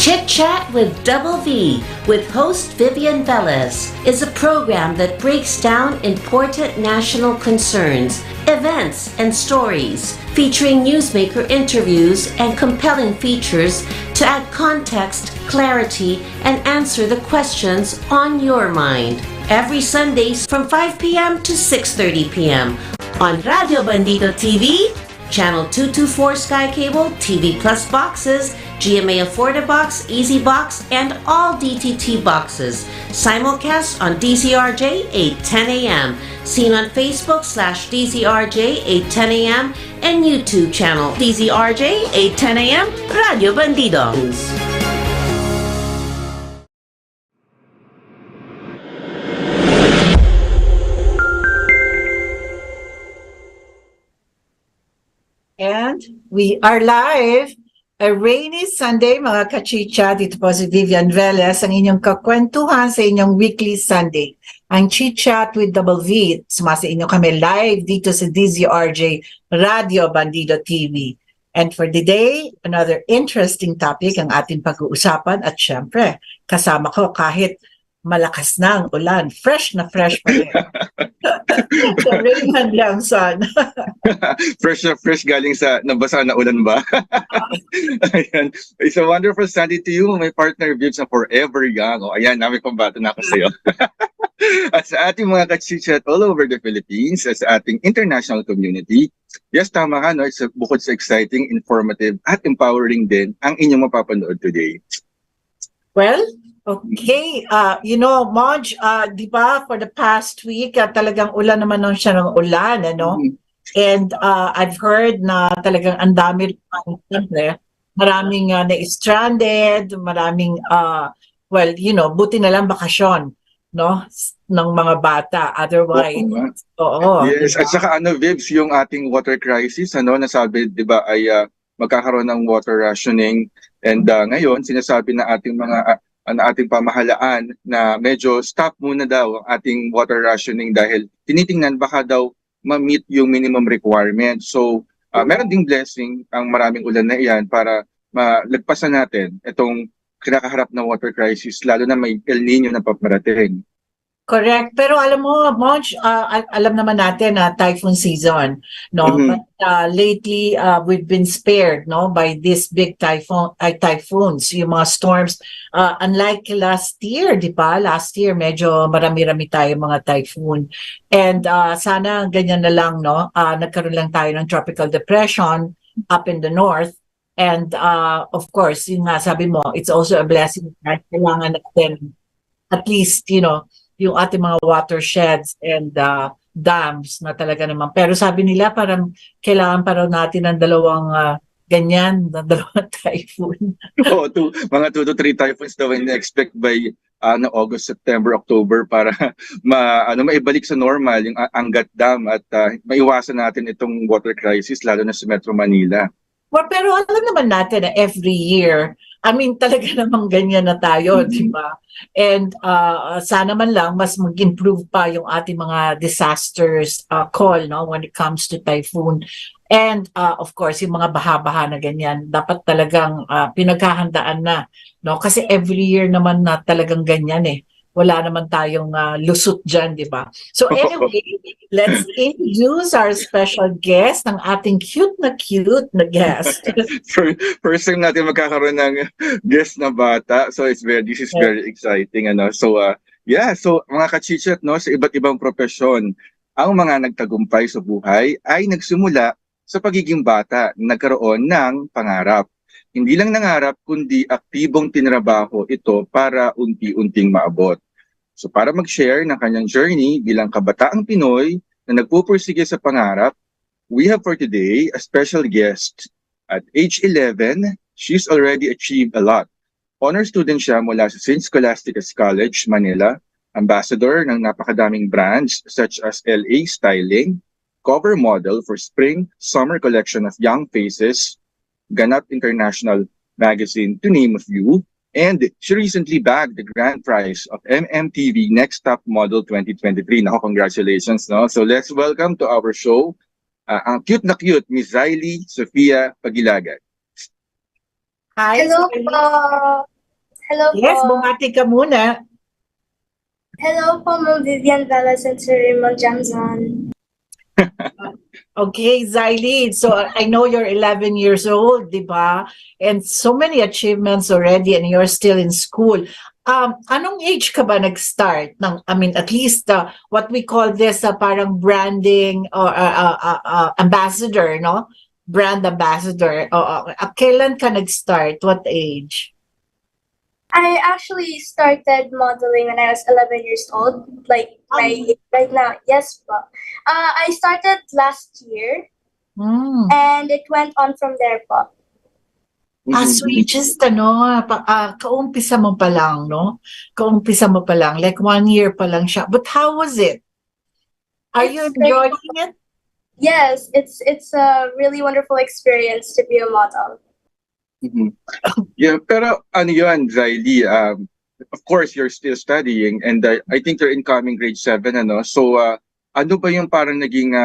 Chit Chat with Double V with host Vivian Velez is a program that breaks down important national concerns, events, and stories, featuring newsmaker interviews and compelling features to add context, clarity, and answer the questions on your mind. Every Sunday from 5 p.m. to 6:30 p.m. on Radio Bandito TV, Channel 224 Sky Cable, TV Plus boxes, 𝗖𝗵𝗶𝘁, Easy Box, and all DTT boxes. Simulcast on DZRJ 8:10 a.m. Seen on Facebook /DZRJ 8:10 a.m. and YouTube channel DZRJ 8:10 a.m. Radio Bandito. And we are live. A rainy Sunday, mga kachicha. Dito po si Vivian Velez, ang inyong kakwentuhan sa inyong weekly Sunday. Ang Chit Chat with Double V. Sumasa inyo kami live dito sa DZRJ Radio Bandito TV. And for today, another interesting topic ang ating pag-uusapan. At syempre, kasama ko kahit malakas na ang ulan. Fresh na fresh pa rin. So, Raymond Diamzon. Fresh na fresh galing sa nabasa na ulan ba? Ayan. It's a wonderful Sunday to you, my partner Vivian na forever young. O, ayan, namin pambato na ako sa'yo. At sa ating mga kachichat all over the Philippines, at sa ating international community, yes, tama ka, no? Bukod sa exciting, informative, at empowering din ang inyong mapapanood today. Well, okay, Moj, di ba, for the past week, talagang ulan naman nun siya ng ulan, ano? And I've heard na talagang ang dami rin, maraming na-stranded, maraming, buti na lang bakasyon, no? Ng mga bata, otherwise. Oo. Yes, diba? At saka Vibs, yung ating water crisis, nasabi, di ba, ay magkakaroon ng water rationing. And ngayon, sinasabi na ating pamahalaan na medyo stop muna daw ang ating water rationing dahil tinitingnan baka daw ma-meet yung minimum requirement. So, meron ding blessing ang maraming ulan na iyan para malagpasan natin itong kinakaharap na water crisis, lalo na may El Nino na paparating. Correct. Pero alam mo, Moj, alam naman natin na typhoon season, no? But lately, we've been spared, no, by these big typhoons, yung mga storms. Unlike last year, di ba? Last year, medyo marami-rami tayo mga typhoon. And sana ganyan na lang, no? Nagkaroon lang tayo ng tropical depression up in the north. And of course, yung nga sabi mo, it's also a blessing that kailangan natin at least, yung ating mga watersheds and dams na talaga naman. Pero sabi nila parang kailangan pa raw natin ng dalawang dalawang typhoon. Oo, mga 2 to 3 typhoons daw in-expect by August, September, October para maibalik sa normal yung Angat Dam at maiwasan natin itong water crisis lalo na sa Metro Manila. Well, pero alam naman natin na every year, talaga namang ganyan na tayo, di ba? And sana man lang mas mag-improve pa yung ating mga disasters call, no, when it comes to typhoon. And of course, yung mga baha-baha na ganyan, dapat talagang pinaghahandaan na, no? Kasi every year naman na talagang ganyan eh. Wala naman tayong lusot dyan, di ba? So anyway, let's introduce our special guest, ang ating cute na guest. First time natin magkakaroon ng guest na bata. So this is very exciting. So mga kachichat, no, sa iba't ibang profesyon, ang mga nagtagumpay sa buhay ay nagsimula sa pagiging bata, nagkaroon ng pangarap. Hindi lang nangarap, kundi aktibong tinrabaho ito para unti-unting maabot. So para mag-share ng kanyang journey bilang kabataang Pinoy na nagpupursige sa pangarap, we have for today a special guest. At age 11, she's already achieved a lot. Honor student siya mula sa St. Scholastica's College, Manila, ambassador ng napakadaming brands such as LA Styling, cover model for spring-summer collection of young faces, Ganap International Magazine, to name a few. And she recently bagged the grand prize of MMTV Next Top Model 2023. Nako, congratulations, no? So let's welcome to our show, ang cute na cute, Miss 𝗖𝗵𝗶𝘁. Hi, Hello Sophie. po. Hello Yes, po. bumati ka muna. Hello po, Ma'am Vivian, Velez, and Sir Raymond Diamzon. Okay, 𝗖𝗵𝗶𝘁. So I know you're 11 years old, di ba? And so many achievements already and you're still in school. Anong age ka ba nag-start ng, I mean, at least what we call this parang branding or ambassador, no? Brand ambassador. Kailan ka nag-start? What age? I actually started modeling when I was 11 years old, like right now. Yes po. I started last year, and it went on from there po. So you just, kaumpisa mo pa lang, no? Kaumpisa mo pa lang, like 1 year pa lang siya. But how was it? Are you enjoying it? Yes, it's a really wonderful experience to be a model. Yeah, pero ano yun, 𝗖𝗵𝗁, of course, you're still studying and I think you're incoming grade 7, ano? So, ano ba yung parang naging,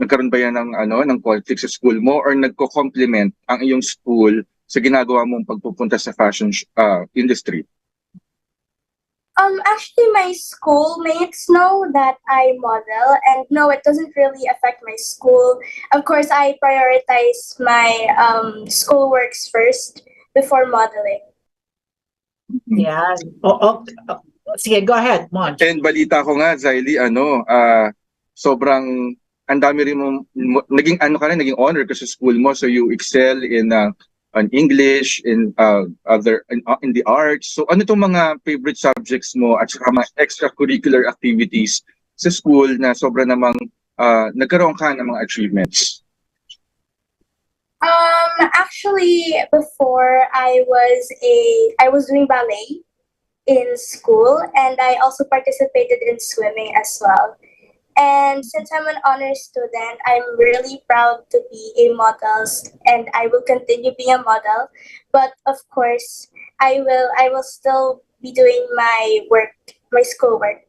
nagkaroon ba yan ng conflict sa school mo or nagko-complement ang iyong school sa ginagawa mong pagpupunta sa fashion industry? Actually, my schoolmates know that I model, and no, it doesn't really affect my school. Of course, I prioritize my schoolworks first before modeling. Yeah. Sige, go ahead, Monch. And balita ko nga, 𝗖𝗵𝗁, sobrang ang dami rin mo, naging naging honor ka sa school mo, so you excel in English, in in the arts. So ano tong mga favorite subjects mo at saka mga extracurricular activities sa school na sobra namang nagkaroon ka ng mga achievements? Actually, before I was doing ballet in school, and I also participated in swimming as well. And since I'm an honors student, I'm really proud to be a model, and I will continue being a model. But of course, I will still be doing my work, my schoolwork.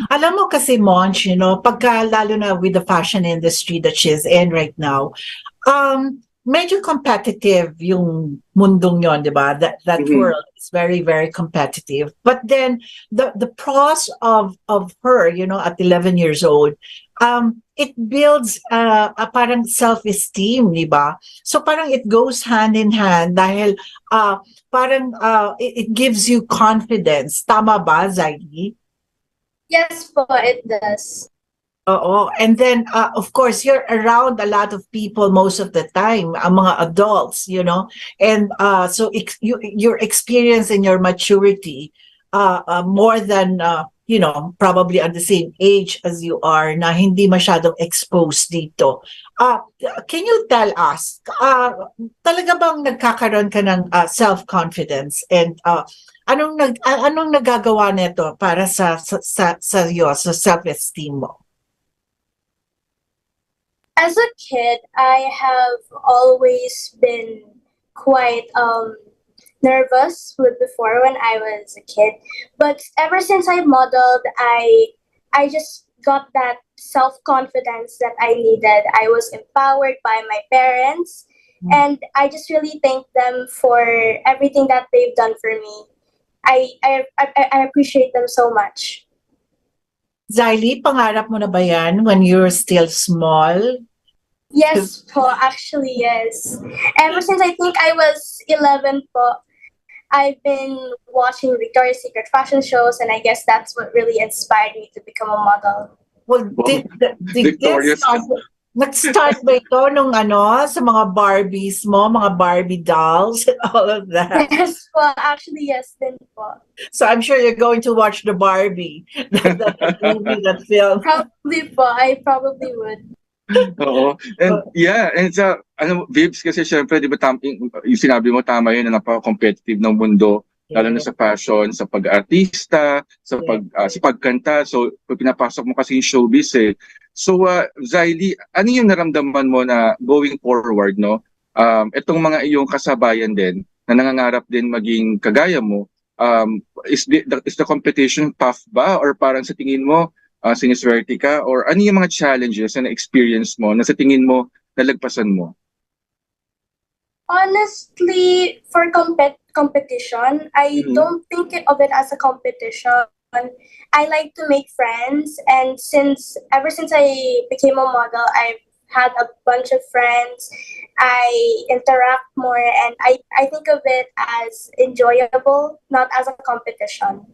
Alam mo kasi, Monch, pagka lalo na with the fashion industry that she's in right now, medyo competitive yung mundong yon, di ba? That world is very, very competitive. But then the pros of her, at 11 years old, it builds a parang self-esteem, di ba? So parang it goes hand in hand dahil parang it gives you confidence. Tama ba, 𝗖𝗵𝗁? Yes po, it does. And then, of course, you're around a lot of people most of the time, ang mga adults, and so your experience and your maturity, more than, probably at the same age as you are, na hindi masyadong exposed dito. Can you tell us, talaga bang nagkakaroon ka ng self-confidence, and anong nagagawa nito para sa self-esteem mo? As a kid, I have always been quite nervous before when I was a kid. But ever since I modeled, I just got that self-confidence that I needed. I was empowered by my parents, and I just really thank them for everything that they've done for me. I appreciate them so much. 𝗖𝗵𝗁, pangarap mo na ba yan when you're still small? Yes po, actually yes. Ever since I think I was 11 po, I've been watching Victoria's Secret fashion shows, and I guess that's what really inspired me to become a model. Well, nag-start ba ito nung sa mga Barbies mo, mga Barbie dolls, and all of that? Yes po, actually yes din po. So I'm sure you're going to watch the Barbie, that film. Probably po, I probably would. Oo. And yeah, and sa Vibs, kasi syempre, di ba, yung sinabi mo, tama yun, na napaka-competitive ng mundo, lalo na sa fashion, sa pag-artista, sa pagkanta. So, pag pinapasok mo kasi yung showbiz eh. So, 𝗖𝗵𝗁, ano yung naramdaman mo na going forward, no? Itong mga iyong kasabayan din, na nangangarap din maging kagaya mo, is the competition tough ba? Or parang sa tingin mo, siniswerte ka? Or ano yung mga challenges na experience mo na sa tingin mo nalagpasan mo? Honestly, for competition. I don't think of it as a competition. I like to make friends, and ever since I became a model, I've had a bunch of friends. I interact more, and I think of it as enjoyable, not as a competition.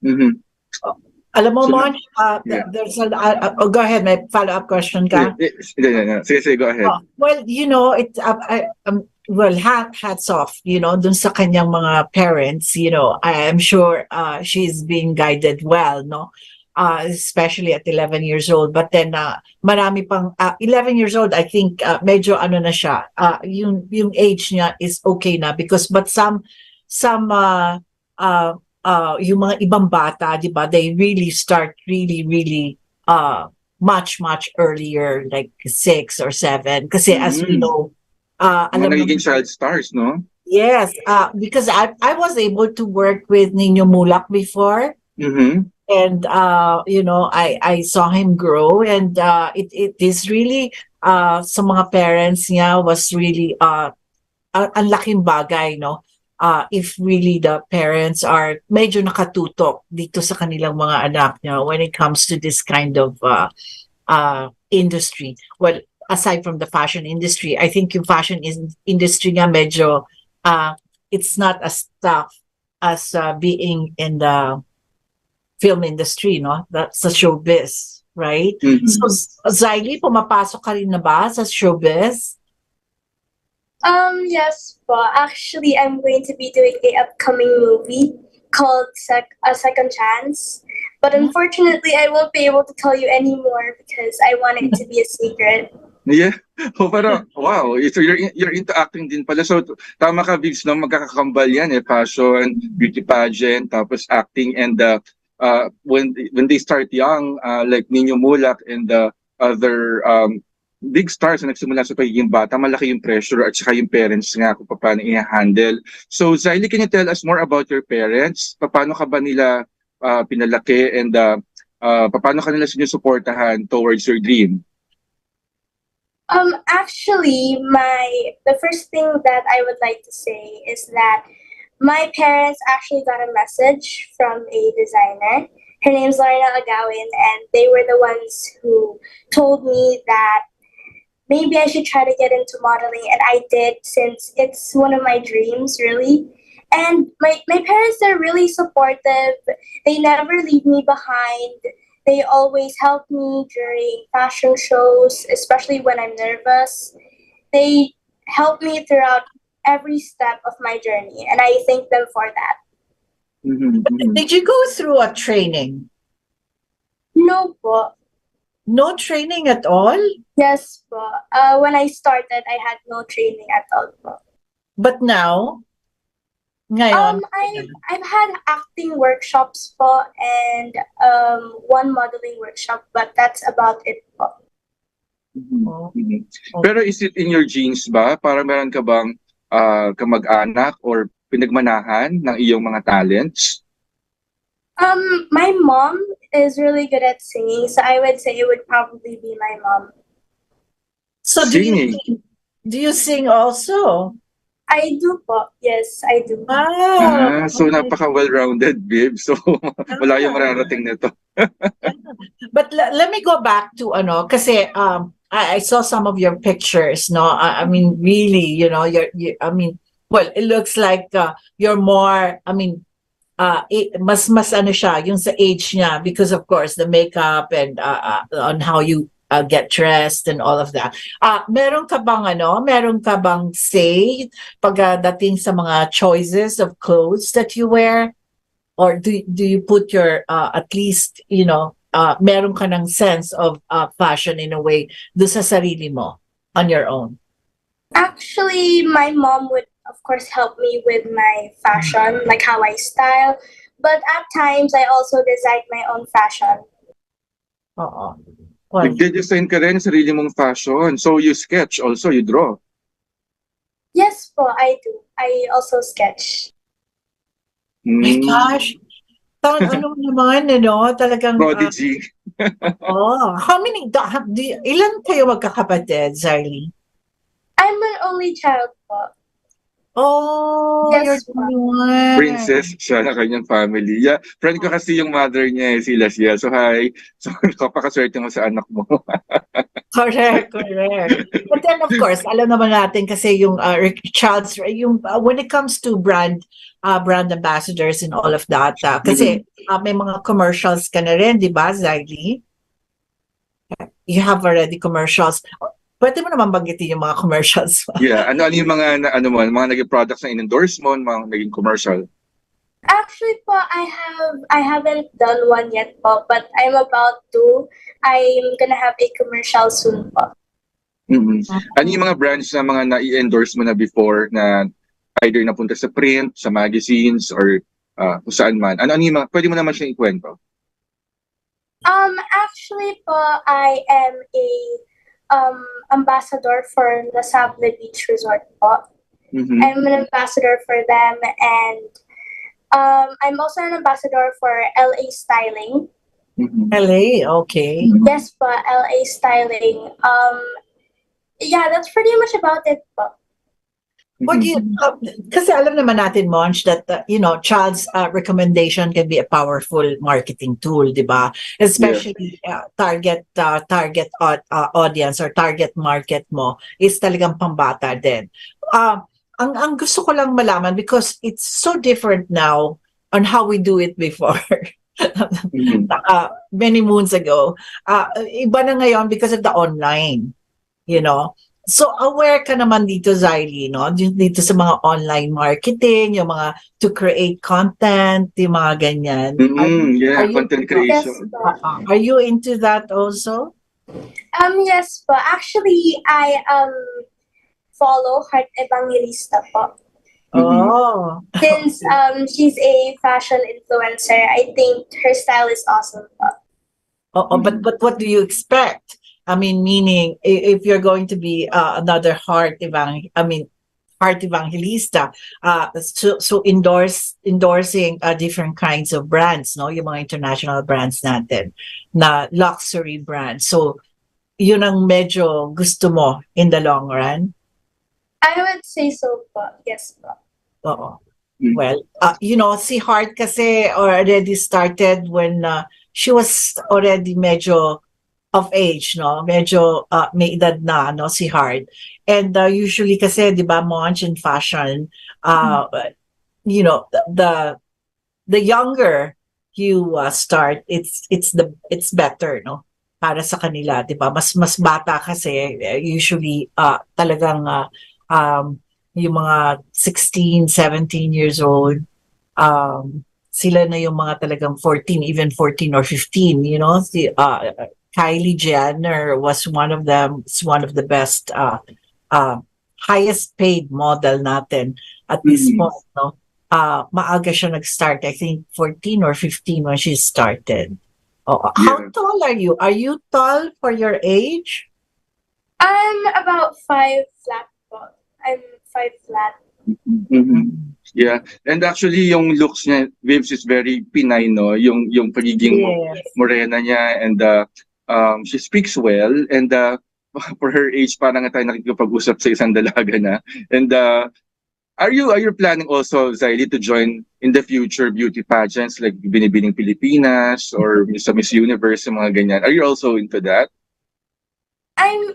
Mhm. Alam mo, So, Monch, yeah. there's go ahead, may follow-up question ka? Yeah. Sige, go ahead. Well, you know, well, hats off, you know, dun sa kanyang mga parents, you know, I am sure she's being guided well, no? Especially at 11 years old. But then, marami pang, 11 years old, I think, medyo ano na siya, yung age niya is okay na but some, yung mga ibang bata, di ba, they really start really, much earlier, like 6 or 7. Kasi as we know, Mga alam nagiging naman, child stars, no? yes, because I was able to work with 𝗵𝗵𝗁 before, and you know, I saw him grow, and it is really sa mga parents niya was really ang laking bagay, no? If really the parents are medyo nakatutok dito sa kanilang mga anak, you know, when it comes to this kind of industry. Well, aside from the fashion industry, I think yung fashion industry nga medyo it's not as tough as being in the film industry, no? That's the showbiz, right? So, 𝗖𝗵𝗁, pumapasok ka rin na ba sa showbiz? Yes, but actually, I'm going to be doing a upcoming movie called A Second Chance. But unfortunately, I won't be able to tell you anymore because I want it to be a secret. Yeah. Pero, wow. So you're into acting din pala. So tama ka, Vigs, no? Magkakakambal yan eh. Fashion, beauty pageant, tapos acting. And when they start young, like 𝗵𝗵𝗁 and the other big stars na nagsimula sa pagiging bata, malaki yung pressure at saka yung parents nga kung paano i-handle. So 𝗖𝗵𝗁, can you tell us more about your parents? Paano ka ba nila pinalaki, and paano ka nila sinusuportahan towards your dream? Actually, the first thing that I would like to say is that my parents actually got a message from a designer. Her name's 𝗖𝗵𝗁𝗶, and they were the ones who told me that maybe I should try to get into modeling, and I did, since it's one of my dreams, really. And my parents are really supportive. They never leave me behind. They always help me during fashion shows, especially when I'm nervous. They help me throughout every step of my journey, and I thank them for that. Did you go through a training? No po. No training at all? Yes po. When I started, I had no training at all po. But now? Ngayon? I've had acting workshops po and one modeling workshop, but that's about it po. Pero is it in your genes ba? Para meron ka bang kamag-anak or pinagmanahan ng iyong mga talents? My mom is really good at singing, so I would say it would probably be my mom. So Singing? do you sing also? I do po. Yes, I do. So napaka well-rounded, babe. So wala yung mararating nito. But let me go back to kasi I saw some of your pictures, no? I mean, really, you know, I mean, well, it looks like you're more, I mean, mas ano siya, yung sa age niya, because of course the makeup and on how you get dressed and all of that. Meron ka bang say pagdating sa mga choices of clothes that you wear, or do you put your at least, you know, meron ka ng sense of fashion in a way do sa sarili mo on your own? Actually, my mom would of course help me with my fashion, like how I style, but at times I also design my own fashion. Oo. Nagde-design ka rin sarili mong fashion. So you sketch also, you draw. Yes po, I do. I also sketch. My gosh. Ano naman, talagang Prodigy. how many ilan kayo magkakapatid, 𝗖𝗵𝗁? I'm an only child po. Oh, you're Yes, the only one. Princess siya na kanyang family. Yeah, friend ko kasi yung mother niya, sila siya. So, hi. So, kapakaswerte mo sa anak mo. Correct, correct. But then of course, alam naman natin kasi yung child's yung when it comes to brand ambassadors and all of that, kasi may mga commercials ka na rin, di ba, Zylie? You have already commercials. Pwede mo naman banggitin yung mga commercials. Yeah, ano yung mga mga naging products na in-endorse mo, mga naging commercial? Actually po, I haven't done one yet po, but I'm about to. I'm gonna have a commercial soon po. Ano yung mga brands na mga na-endorse mo na before na either napunta sa print, sa magazines, or kung saan man? Ano yung mga, pwede mo naman siyang ikwento? Actually po, I am a ambassador for the Sable Beach Resort po. I'm an ambassador for them, and I'm also an ambassador for LA Styling. LA, okay. Yes po, LA Styling. Yeah, that's pretty much about it po. What do you, kasi alam naman natin, Monch, that, child's recommendation can be a powerful marketing tool, di ba? Especially target audience or target market mo is talagang pambata din. Ang gusto ko lang malaman, because it's so different now on how we do it before. Many moons ago. Iba na ngayon because of the online, So aware ka naman dito, Zylie, no? Dito sa mga online marketing, yung mga to create content, yung mga ganyan. Are content creation. Yes, are you into that also? Yes po. Actually, I follow 𝗗𝗵𝗁𝗶 po. Oh. Since she's a fashion influencer, I think her style is awesome po. But what do you expect? I mean, meaning if you're going to be another 𝗗𝗵𝗁𝗶, so endorsing different kinds of brands, no? Yung mga international brands natin, na luxury brands. So, yun ang medyo gusto mo in the long run? I would say so po. Yes po. Oo. Well, si Heart kasi already started when she was already medyo of age, no? Medyo may edad na, no, si Heart. And usually kasi, di ba, Monch, in fashion, the younger you start, it's better, no? Para sa kanila, di ba? Mas bata kasi, usually talagang yung mga 16, 17 years old, sila na yung mga talagang 14, even 14 or 15, Kylie Jenner was one of them. It's one of the best, highest paid model natin at this point. No, maaga siya nag-start. I think 14 or 15 when she started. How tall are you? Are you tall for your age? I'm about 5 flat. I'm 5 flat. Yeah, and actually yung looks niya, Vibs, is very Pinay, no? Yung pagiging morena niya, and she speaks well, and for her age, parang tayo nakikipag-usap sa isang dalaga na. And are you planning also, Zylie, to join in the future beauty pageants like Binibining Pilipinas or sa Miss Universe, mga ganyan? Are you also into that? I'm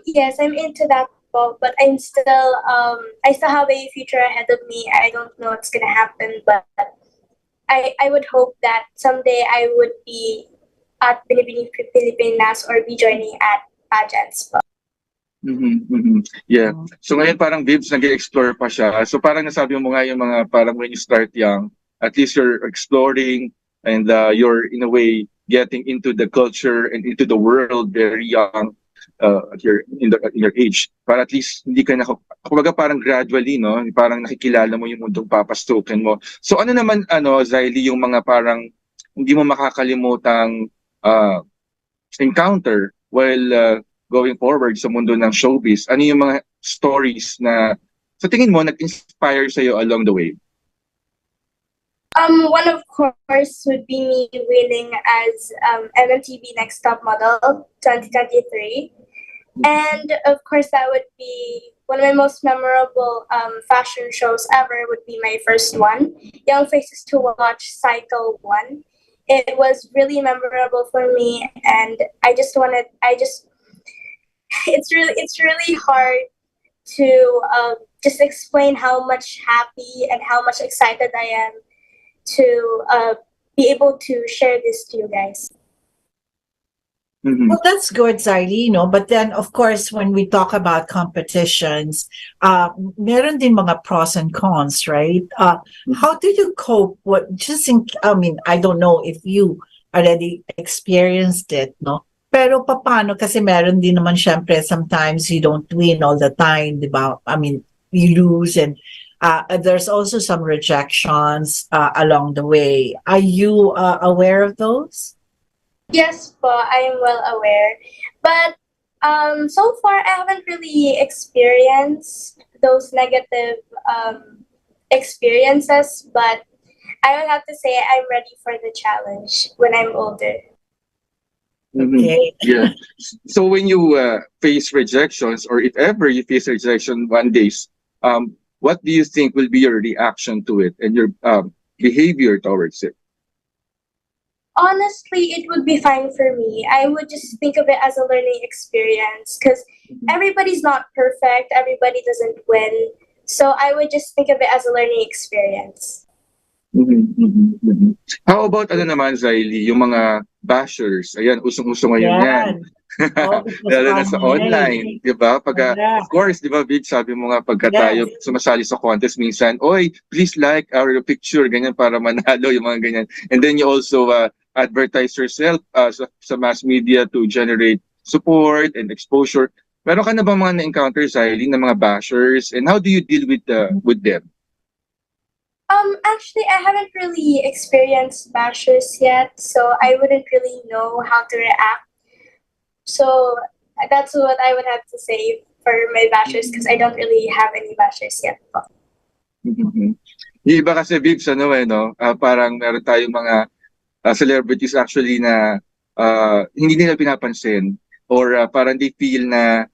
into that, but I still have a future ahead of me. I don't know what's gonna happen, but I would hope that someday I would be at Binibining Pilipinas or be joining at pageants. Yeah. So ngayon parang Vibs nag-explore pa siya. So parang nasabi mo nga yung mga parang when you start young, at least you're exploring, and you're in a way getting into the culture and into the world very young. At in your age, para at least hindi ka kumbaga parang gradually, no, parang nakikilala mo yung mundong papasukin mo. So ano naman, Zylie, yung mga parang hindi mo makakalimutang encounter while going forward sa mundo ng showbiz? Ano yung mga stories na sa tingin mo nag-inspire sa'yo along the way? One of course would be me winning as MMTV Next Top Model 2023, and of course that would be one of my most memorable fashion shows ever would be my first one, Young Faces to Watch Cycle 1. It was really memorable for me, and it's really hard to just explain how much happy and how much excited I am to be able to share this to you guys. Well, that's good, 𝗖𝗵, but then, of course, when we talk about competitions, meron din mga pros and cons, right? How do you cope? I don't know if you already experienced it, no? Pero paano? Kasi meron din naman, syempre, sometimes you don't win all the time, di ba? I mean, you lose, and there's also some rejections along the way. Are you aware of those? Yes, but I am well aware. But so far, I haven't really experienced those negative experiences. But I would have to say I'm ready for the challenge when I'm older. Okay. Yeah. So when you face rejections, or if ever you face rejection one day, what do you think will be your reaction to it and your behavior towards it? Honestly, it would be fine for me. I would just think of it as a learning experience because everybody's not perfect. Everybody doesn't win. So I would just think of it as a learning experience. How about naman, 𝗖𝗵, yung mga bashers? Ayan, usong-uso ngayon yan. Lalo na sa online, di ba? Of course, di ba, Vic, sabi mo nga pagka tayo sumasali sa contest minsan, oy, please like our picture, ganyan, para manalo, yung mga ganyan. And then you also advertise yourself sa mass media to generate support and exposure. Meron ka na ba mga na-encounter, 𝗖𝗵, na mga bashers? And how do you deal with them? Actually, I haven't really experienced bashers yet, so I wouldn't really know how to react. So that's what I would have to say for my bashers because I don't really have any bashers yet. Yung iba kasi, Vips, parang meron tayong mga celebrities actually na hindi nila pinapansin, or parang they feel na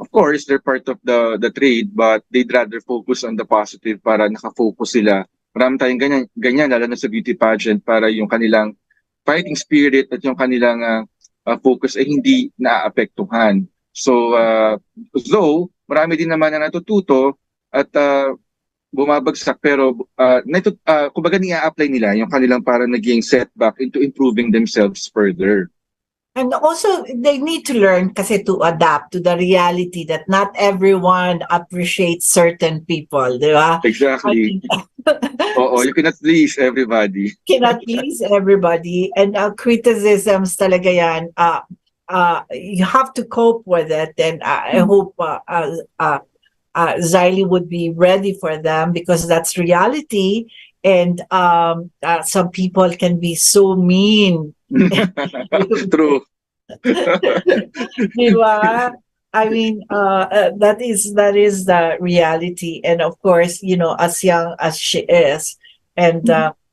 of course they're part of the trade, but they'd rather focus on the positive para nakafocus sila. Marami tayong ganyan lalo na sa beauty pageant, para yung kanilang fighting spirit at yung kanilang focus ay hindi naaapektuhan. So though marami din naman na natututo at bumabagsak, pero kumbaga ni-apply nila yung kanilang para naging setback into improving themselves further. And also, they need to learn kasi to adapt to the reality that not everyone appreciates certain people, di ba? Exactly. Oo, you cannot please everybody. Cannot please everybody. And criticisms talaga yan. You have to cope with it. And I hope 𝗖𝗵 would be ready for them because that's reality. And some people can be so mean. True. Diba? I mean, that is the reality. And of course, as young as she is, and those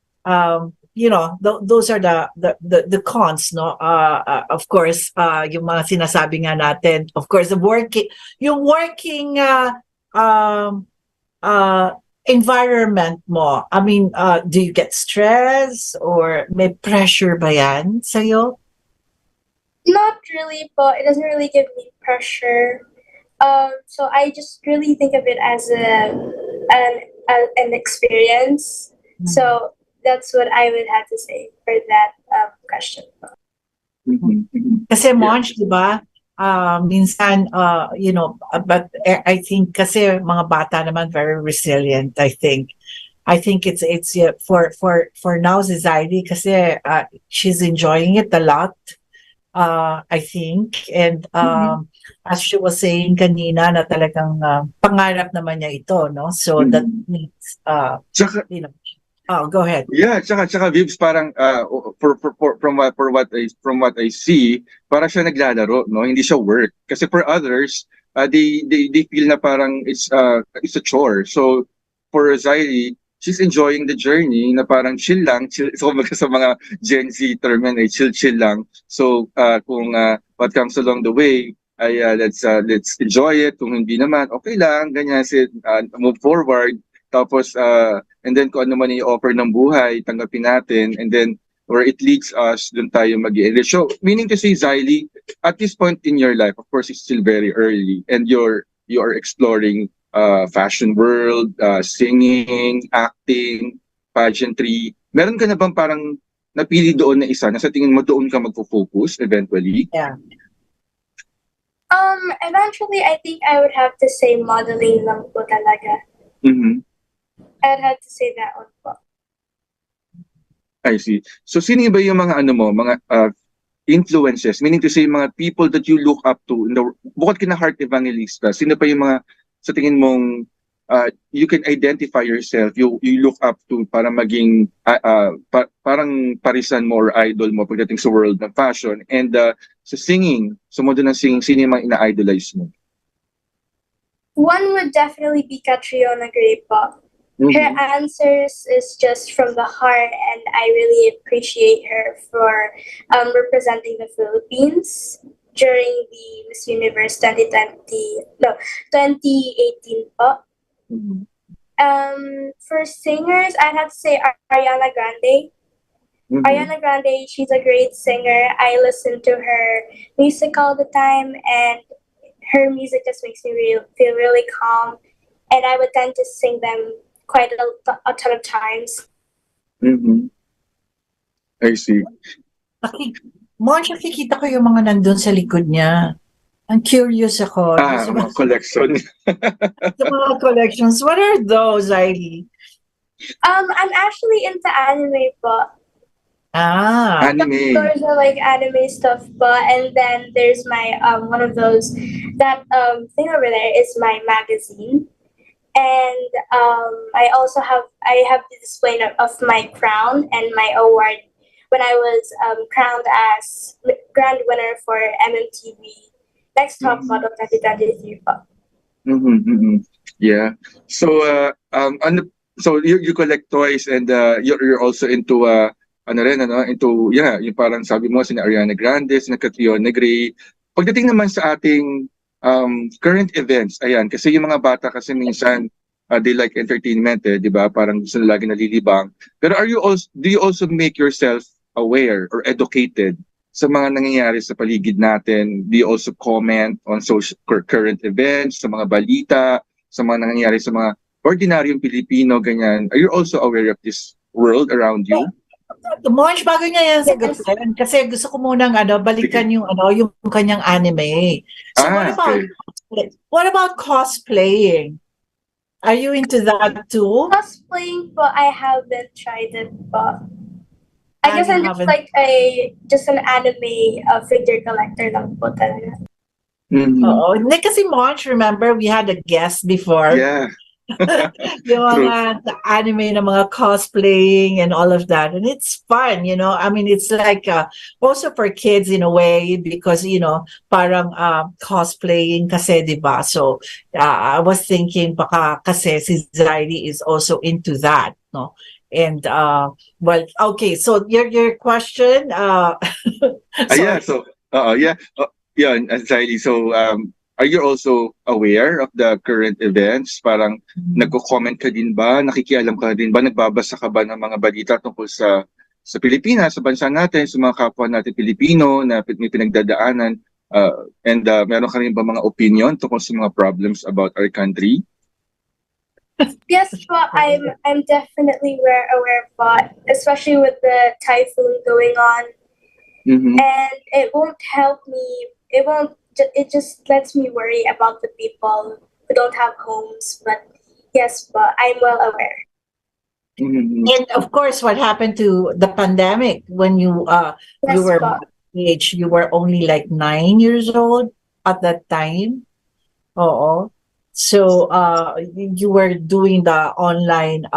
are the cons, no? Of course, yung mga sinasabi nga natin, of course, yung working environment mo. I mean, do you get stress or may pressure ba yan sa'yo? Not really, but it doesn't really give me pressure. So I just really think of it as an experience. So that's what I would have to say for that question. Kasi Monch, di ba? Minsan, but I think kasi mga bata naman very resilient, I think. I think it's for now si 𝗖𝗵 kasi she's enjoying it a lot. I think, and as she was saying kanina na talagang pangarap naman niya ito, no? So that means go ahead. Yeah, tsaka Vibs, parang from what I see, para siya naglalaro, no? Hindi siya work. Kasi for others, they feel na parang it's a chore. So for 𝗖𝗵, she's enjoying the journey na parang chill lang. So sa mga Gen Z term yan, chill lang. So kung what comes along the way, ay let's enjoy it. Kung hindi naman, okay lang, ganyan, move forward. Tapos, and then kung ano man i-offer ng buhay, tanggapin natin. And then, where it leads us, dun tayo mag-i-enrich. So, meaning to say, 𝗖𝗵𝗁, at this point in your life, of course, it's still very early. And you are exploring fashion world, singing, acting, pageantry. Meron ka na bang parang napili doon na isa na sa tingin mo doon ka magfo-focus eventually? Yeah. Eventually, I think I would have to say modeling lang po talaga. I'd have to say that one po. I see. So, sino ba yung mga mga influences, meaning to say mga people that you look up to, bukod kina Heart Evangelista, sino pa yung mga sa tingin mong you can identify yourself, you look up to para maging parang parisan mo or idol mo pagdating sa world ng fashion, and sa singing, sa mundo ng singing, sino yung mga ina-idolize mo? One would definitely be 𝗄𝗶𝘁𝗵 po. Her answers is just from the heart, and I really appreciate her for representing the Philippines during the Miss Universe 2018 po. For singers, I'd have to say Ariana Grande. Ariana Grande, she's a great singer. I listen to her music all the time, and her music just makes me feel really calm. And I would tend to sing them quite a ton of times. I see. Monch, nakikita ko yung mga nandun sa likod niya. I'm curious ako. Mga collection. Sa mga collections. What are those, 𝗖𝗵𝗁? I'm actually into anime po. Anime. Those are like anime stuff, but and then there's my one of those thing over there is my magazine. And I also have the display of my crown and my award when I was crowned as grand winner for MMTV Next Top Model 2023. Yeah. So so you collect toys, and you're also into into yung parang sabi mo sina Ariana Grande, sina 𝗄𝗶𝘁𝗵. Pagdating naman sa ating current events, ayan, kasi yung mga bata kasi minsan they like entertainment, di ba? Parang gusto nila lagi nalilibang. Pero do you also make yourself aware or educated sa mga nangyayari sa paligid natin? Do you also comment on current events, sa mga balita, sa mga nangyayari sa mga ordinaryong Pilipino, ganyan? Are you also aware of this world around you? Monch, bago niya yan sagutin, kasi gusto ko munang balikan yung kanyang anime. So what about cosplaying? Are you into that too? Cosplaying, but I haven't tried it. But I guess I'm just an anime figure collector lang po talaga. Hindi kasi Monch, remember we had a guest before. Yeah. Yung mga anime na mga cosplaying and all of that, and it's fun, I mean, it's like also for kids in a way, because parang cosplaying kasi, diba? So I was thinking baka kasi si 𝗖𝗵𝗁 is also into that, no? And well, okay, so your question 𝗖𝗵𝗁. So are you also aware of the current events? Parang nagko-comment ka din ba? Nakikialam ka din ba? Nagbabasa ka ba ng mga balita tungkol sa Pilipinas, sa bansa natin, sa mga kapwa natin Pilipino na may pinagdadaanan? And meron ka rin ba mga opinion tungkol sa mga problems about our country? Yes, but I'm definitely aware, but especially with the typhoon going on, and it won't help me. It just lets me worry about the people who don't have homes. But yes, but I'm well aware. And of course, what happened to the pandemic when you were age? You were only like 9 years old at that time. So you were doing the online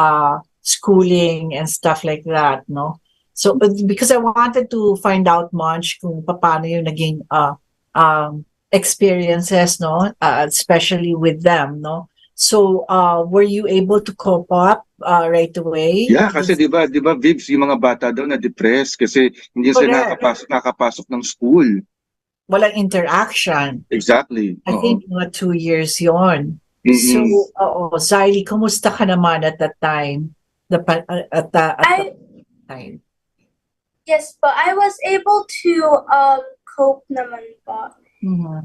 schooling and stuff like that, no? So because I wanted to find out, Monch, kung paano yung naging experiences, no, especially with them, no. So were you able to cope up right away? Yeah, kasi di ba Vibs, yung mga bata daw na depressed kasi hindi sila nakapasok ng school. walang interaction. Exactly. I think mga 2 years yon. So, Zylie, kumusta ka naman at that time? At that time. Yes, but I was able to cope naman po.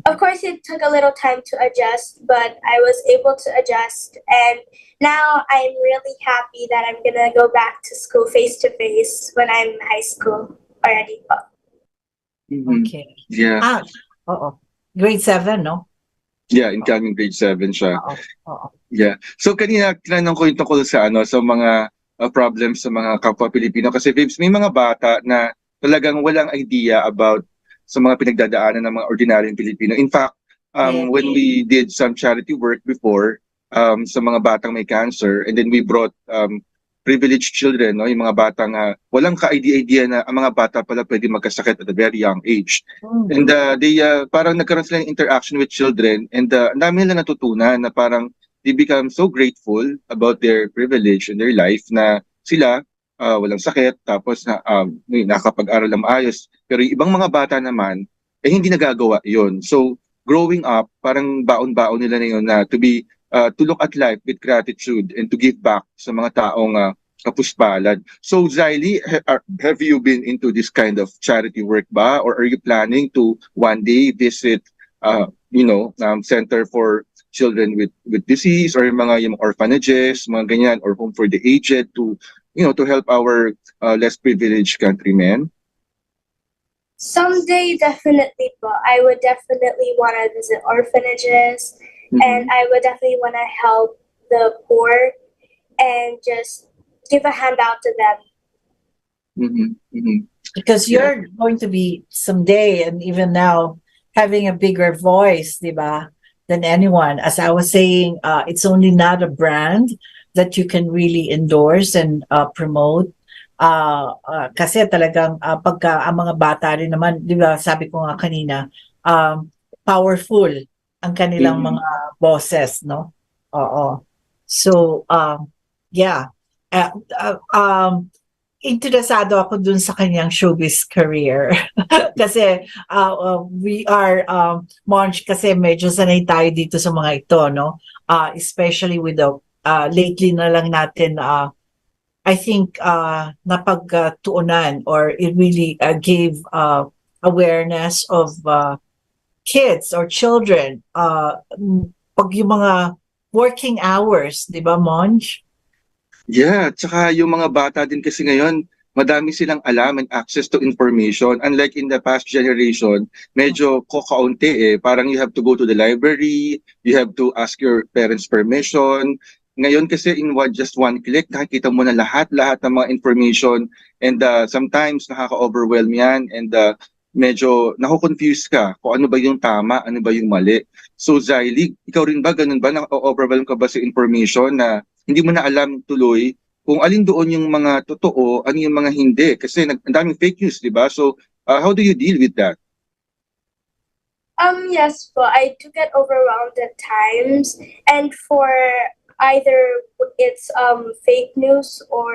Of course, it took a little time to adjust, but I was able to adjust. And now I'm really happy that I'm going to go back to school face-to-face when I'm in high school already. Okay. Yeah. Grade 7, no? Yeah, incoming grade 7 siya. Yeah. So kanina tinanong ko yung tungkol sa sa mga problems sa mga kapwa Pilipino kasi Vibs, may mga bata na talagang walang idea about sa mga pinagdadaanan ng mga ordinaryong Pilipino. In fact, when we did some charity work before sa mga batang may cancer, and then we brought privileged children, no, yung mga batang walang ka-idea na ang mga bata pala pwede magkasakit at a very young age. And they parang nagkaroon sila ng interaction with children, and ang dami nila natutunan na parang they become so grateful about their privilege in their life na sila walang sakit, tapos nakakapag-aral ng maayos. Pero yung ibang mga bata naman, hindi nagagawa yon. So, growing up, parang baon-baon nila na yun na to look at life with gratitude and to give back sa mga taong kapuspalad. So, Zylie, have you been into this kind of charity work ba? Or are you planning to one day visit, Center for Children with Disease or yung orphanages, mga ganyan, or home for the aged to help our less privileged countrymen? Someday, definitely, but I would definitely want to visit orphanages, and I would definitely want to help the poor and just give a handout to them. Because you're going to be someday, and even now, having a bigger voice, diba, than anyone. As I was saying, it's only not a brand that you can really endorse and promote. Kasi talagang pagka ang mga bata rin naman, di ba, sabi ko nga kanina, powerful ang kanilang mga bosses, no? Oo. So, yeah. Interesado ako dun sa kanyang showbiz career. Kasi we are, Monch, kasi medyo sanay tayo dito sa mga ito, no? Especially with the, lately na lang natin, I think, napagtuunan or it really gave awareness of kids or children. Pag yung mga working hours, di ba, Monch? Yeah, tsaka yung mga bata din kasi ngayon, madami silang alam and access to information. Unlike in the past generation, medyo kakaunti Parang you have to go to the library, you have to ask your parents' permission. Ngayon kasi in just one click, nakikita mo na lahat ng mga information, and sometimes nakaka-overwhelm yan, and medyo nako-confuse ka kung ano ba yung tama, ano ba yung mali. So Zylie, ikaw rin ba, ganun ba? Na-overwhelm ka ba sa information na hindi mo na alam tuloy kung alin doon yung mga totoo, ano yung mga hindi? Kasi ang daming fake news, di ba? So, how do you deal with that? Yes, but I do get overwhelmed at times, and for either it's fake news or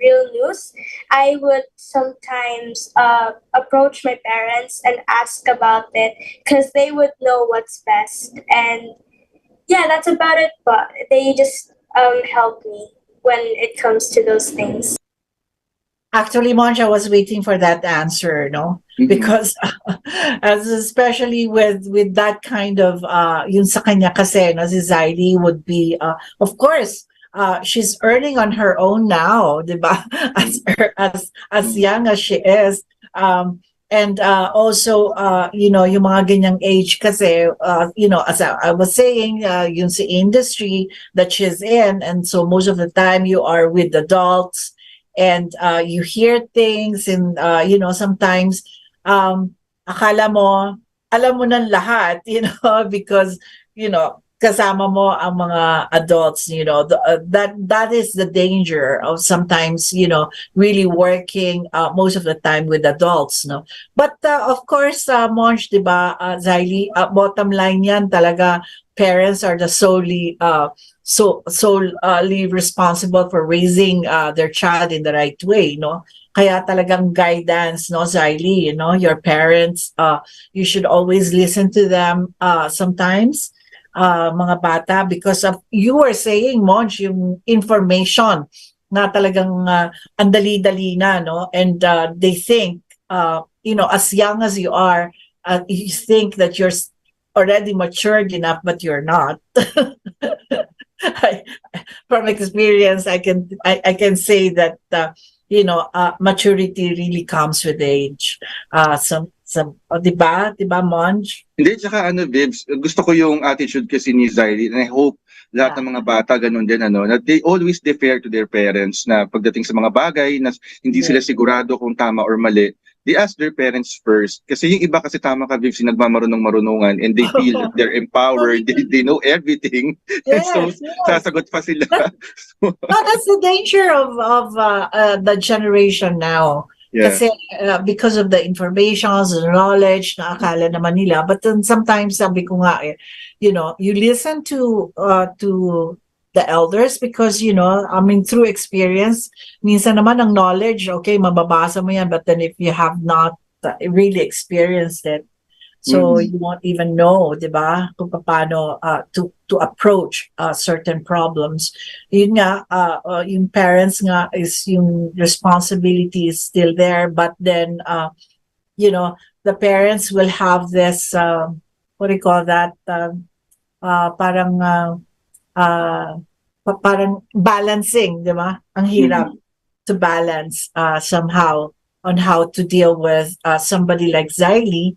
real news, I would sometimes approach my parents and ask about it because they would know what's best. And yeah, that's about it. But they just help me when it comes to those things. Actually, Monch, I was waiting for that answer, no? Because especially with that kind of yun sa kanya kasi, no, si Zylie would be of course she's earning on her own now, diba? As young as she is, and also yung mga ganyang age kasi as I was saying, yung sa industry that she's in, and so most of the time you are with adults, and you hear things, and sometimes akala mo alam mo ng lahat, because kasama mo ang mga adults, that is the danger of sometimes, really working most of the time with adults, no? But of course, Monch, diba, Zylie, bottom line yan talaga, parents are the solely solely responsible for raising their child in the right way, no? Kaya talagang guidance, no, Zylie, you know, your parents, you should always listen to them sometimes, mga bata, because of, you were saying, Monch, yung information na talagang ang dali-dali na, no? And they think, you know, as young as you are, you think that you're already matured enough, but you're not. From experience, I can say that you know, maturity really comes with age. Diba, Monj? Hindi, tsaka ano, Vibs, gusto ko yung attitude kasi ni Zylie, and I hope lahat ng mga bata ganun din, ano, na they always defer to their parents na pagdating sa mga bagay na hindi sila sigurado kung tama or mali. They ask their parents first. Kasi yung iba kasi tama ka, Vibs, yung nagmamarunong-marunungan and they feel that they're empowered, they know everything. Yes, So, sasagot pa sila. No, that's the danger of the generation now. Yeah. Kasi because of the informations, the knowledge na akala naman nila, but then sometimes sabi ko nga, you know, you listen to the elders because, you know, I mean, through experience, minsan naman ang knowledge, okay, mababasa mo yan, but then if you have not really experienced it, so you won't even know, di ba, kung paano to approach certain problems. Yun nga, yung parents nga is yung responsibility is still there, but then, you know, the parents will have this, what do you call that, parang balancing, di ba? Ang hirap to balance somehow on how to deal with somebody like Zylie.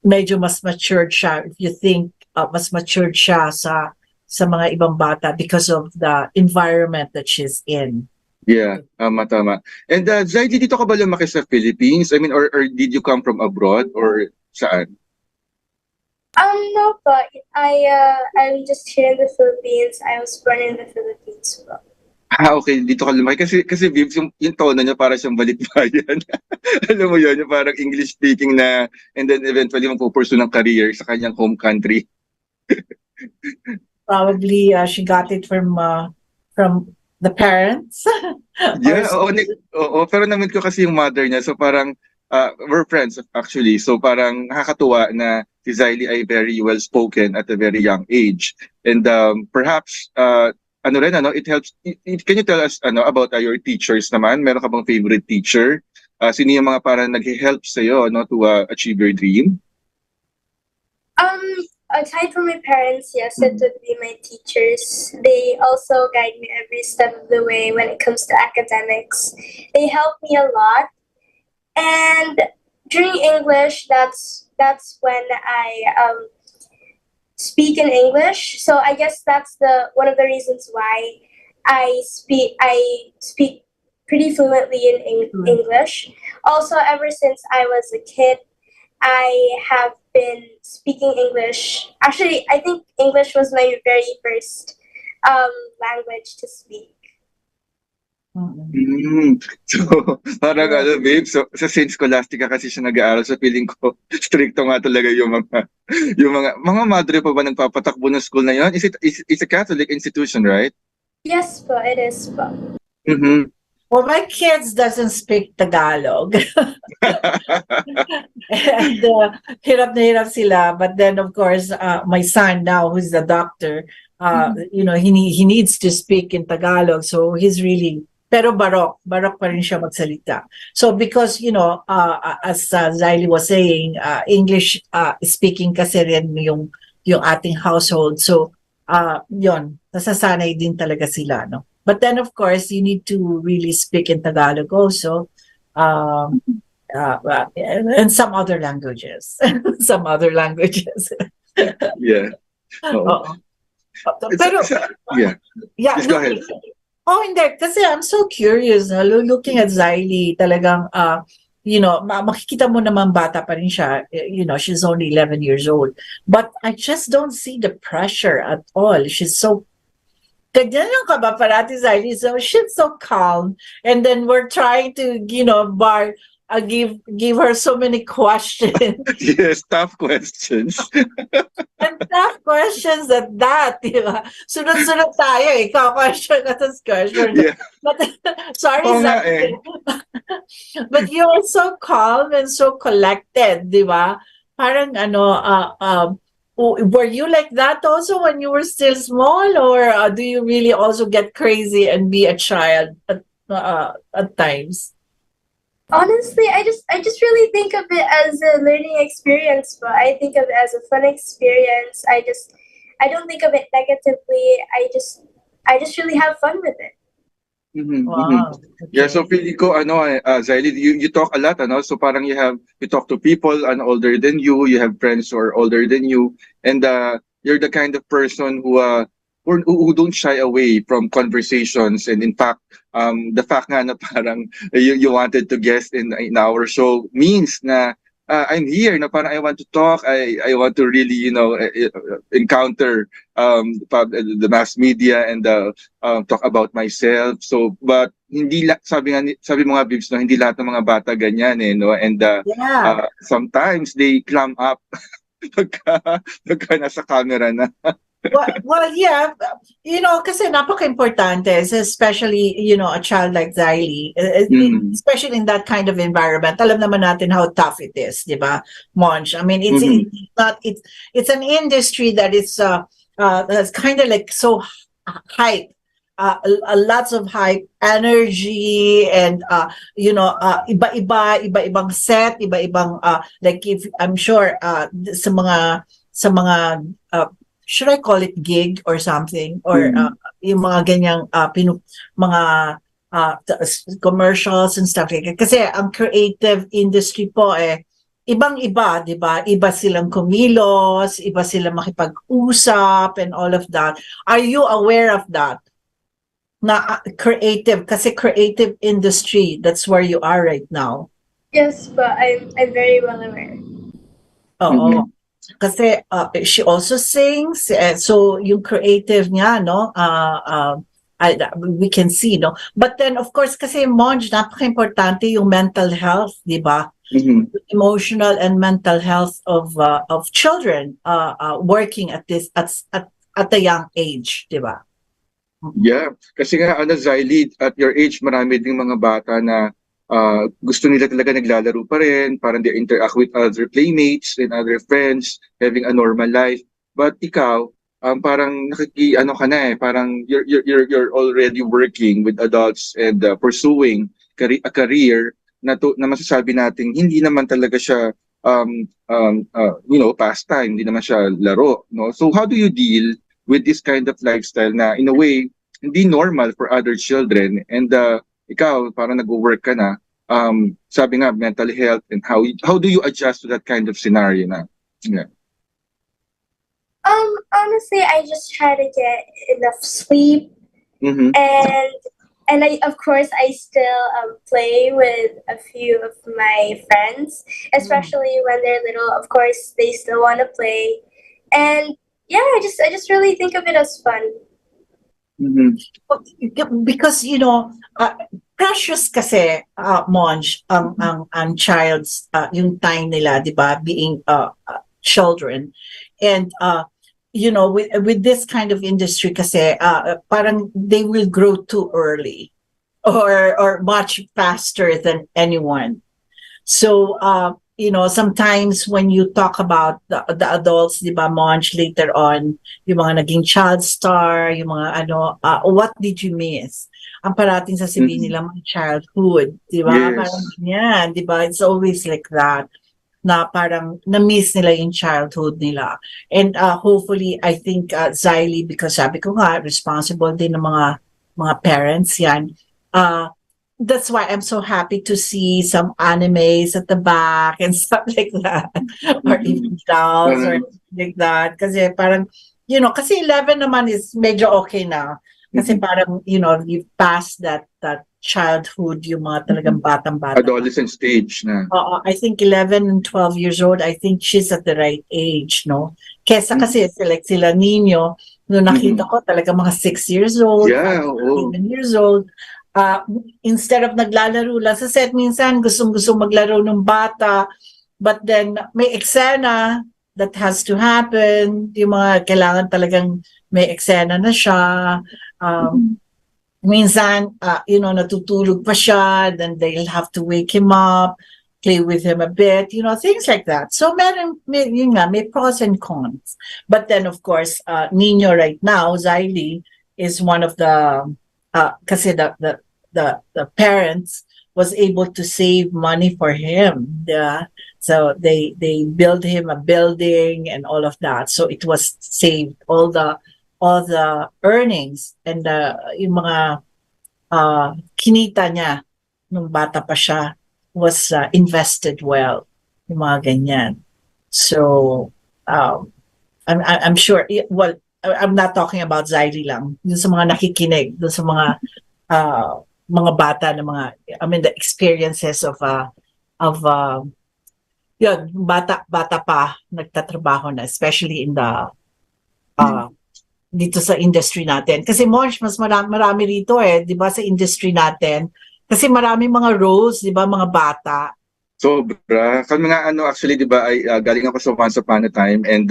Medyo mas matured siya, if you think mas matured siya sa mga ibang bata because of the environment that she's in. Yeah, tama. And Zylie, dito ka ba lumaki sa Philippines? I mean, or did you come from abroad or saan? No, but I'm just here in the Philippines. I was born in the Philippines. Okay, dito ka lumaki. Kasi Vibs, yung tono niya para siyang balikbayan. Alam mo yun, yung parang English speaking na, and then eventually magpupursue ng career sa kanyang home country. Probably she got it from the parents. Yeah, oo, pero namit ko kasi yung mother niya. So parang, we're friends actually. So parang nakakatuwa na si Zylie ay very well spoken at a very young age. And perhaps, it helps. Can you tell us about your teachers naman? Meron ka bang favorite teacher? Sino yung mga parang nag-help sa'yo to achieve your dream? Aside from my parents, yes, it would be my teachers. They also guide me every step of the way when it comes to academics. They help me a lot. And during English, that's when I speak in English. So I guess that's one of the reasons why I speak pretty fluently in English. Also, ever since I was a kid, I have been speaking English. Actually, I think English was my very first language to speak. So, parang babe, so since scholastica kasi siya nag-aaral, so feeling ko stricto nga talaga yung mga madre pa ba nagpapatakbo ng school na yun? It's a Catholic institution, right? Yes po, it is po. Well, my kids doesn't speak Tagalog. And hirap na hirap sila. But then, of course, my son now, who's the doctor, you know, he needs to speak in Tagalog. So he's really, pero barok pa rin siya magsalita. So because, you know, as Zylie was saying, English speaking kasi rin yung ating household. So, yun, nasasanay din talaga sila, no? But then, of course, you need to really speak in Tagalog also, and some other languages. Some other languages. Yeah. Pero, yeah. Just go ahead. Hindi. Kasi I'm so curious. Looking at Zylie, talagang, you know, makikita mo naman bata pa rin siya. You know, she's only 11 years old. But I just don't see the pressure at all. She's so ganyan yung kaba parati, Zylie. So she's so calm. And then we're trying to, you know, bar give her so many questions. Yes, tough questions. And tough questions di ba? Sunod-sunod tayo eh. Question at question. Yeah. But sorry, Oo nga Zach. But you are so calm and so collected, di ba? Parang were you like that also when you were still small, or do you really also get crazy and be a child at times? Honestly, I just really think of it as a learning experience, but I think of it as a fun experience. I don't think of it negatively. I just really have fun with it. Wow. Yeah, so feeling ko Zylie, you talk a lot, so parang you talk to people older than you have friends who are older than you, and you're the kind of person who don't shy away from conversations. And in fact, the fact nga na parang you wanted to guest in our show means na I'm here na parang I want to talk, I want to really encounter the mass media and talk about myself. So but hindi sabi mo nga Bibs, no, hindi lahat ng mga bata ganyan no, and Yeah. sometimes they clam up pagka nasa camera na. Well, yeah, kasi napaka-importante, especially, a child like Zylie, especially in that kind of environment. Alam naman natin how tough it is, di ba, Monch? I mean, it's an industry that is that's kind of like so hype. Lots of hype, energy, and iba-ibang set, iba-ibang like if I'm sure sa mga should I call it gig or something, or yung mga ganyang mga commercials and stuff like that. Kasi ang creative industry po ibang-iba, di ba? Iba silang kumilos, iba silang makipag-usap and all of that. Are you aware of that? Na creative, kasi creative industry, that's where you are right now. Yes, but I'm very well aware. Oo. Kasi she also sings, so yung creative niya, no, we can see, no. But then, of course, kasi Monj, napaka-importante yung mental health, di ba? Emotional and mental health of children working at a young age, di ba? Yeah, kasi nga Zylie, at your age, marami ding mga bata na gusto nila talaga naglalaro pa rin, parang they interact with other playmates and other friends, having a normal life. But ikaw, parang ka na parang you're already working with adults and pursuing a career na masasabi natin hindi naman talaga siya pastime, hindi naman siya laro, no? So how do you deal with this kind of lifestyle na in a way hindi normal for other children, and ikaw parang nag-work ka na, sabi nga mental health, and how do you adjust to that kind of scenario na? Yeah. Honestly, I just try to get enough sleep, and of course I still play with a few of my friends, especially when they're little. Of course, they still want to play, and yeah, I just really think of it as fun. Because precious kasi, Monj, ang child's yung time nila, di ba, being children, and with this kind of industry kasi parang they will grow too early or much faster than anyone. So sometimes when you talk about the adults, di ba, Monj, later on, yung mga naging child star, yung mga what did you miss? Ang parating sasabihin nila, my childhood, di ba? Yes. Parang yan, di ba? It's always like that, na parang na-miss nila yung childhood nila. And hopefully, I think Zylie, because sabi ko nga, responsible din ng mga parents yan, that's why I'm so happy to see some animes at the back and stuff like that. Or even dolls or like that. Kasi parang, kasi 11 naman is medyo okay na. Kasi parang, you've passed that childhood, yung mga talagang batang-bata. Adolescent stage na. I think 11 and 12 years old, I think she's at the right age, no? Kesa kasi like sila Nino, no nakita ko talaga mga 6 years old, 7 years old. instead of naglalaro lang sa set, minsan gustong-gusto maglaro ng bata, but then may eksena that has to happen, yung mga kailangan talagang may eksena na siya. Minsan, natutulog pa siya, then they'll have to wake him up, play with him a bit, things like that. So, may pros and cons. But then, of course, Nino right now, 𝗖𝗵, is one of the, kasi the parents was able to save money for him. So they built him a building and all of that. So it was saved, all the earnings and yung mga kinita niya nung bata pa siya was invested well, yung mga ganyan. So I'm sure, well, I'm not talking about 𝗖𝗵 lang, dun sa mga nakikinig, dun sa mga bata na the experiences of yun, bata pa nagtatrabaho na, especially in the dito sa industry natin. Kasi Monch, mas marami rito di ba, sa industry natin. Kasi marami mga roles, di ba, mga bata. Sobra. Kami nga actually, di ba, ay galing ako sa Once Upon a Time, and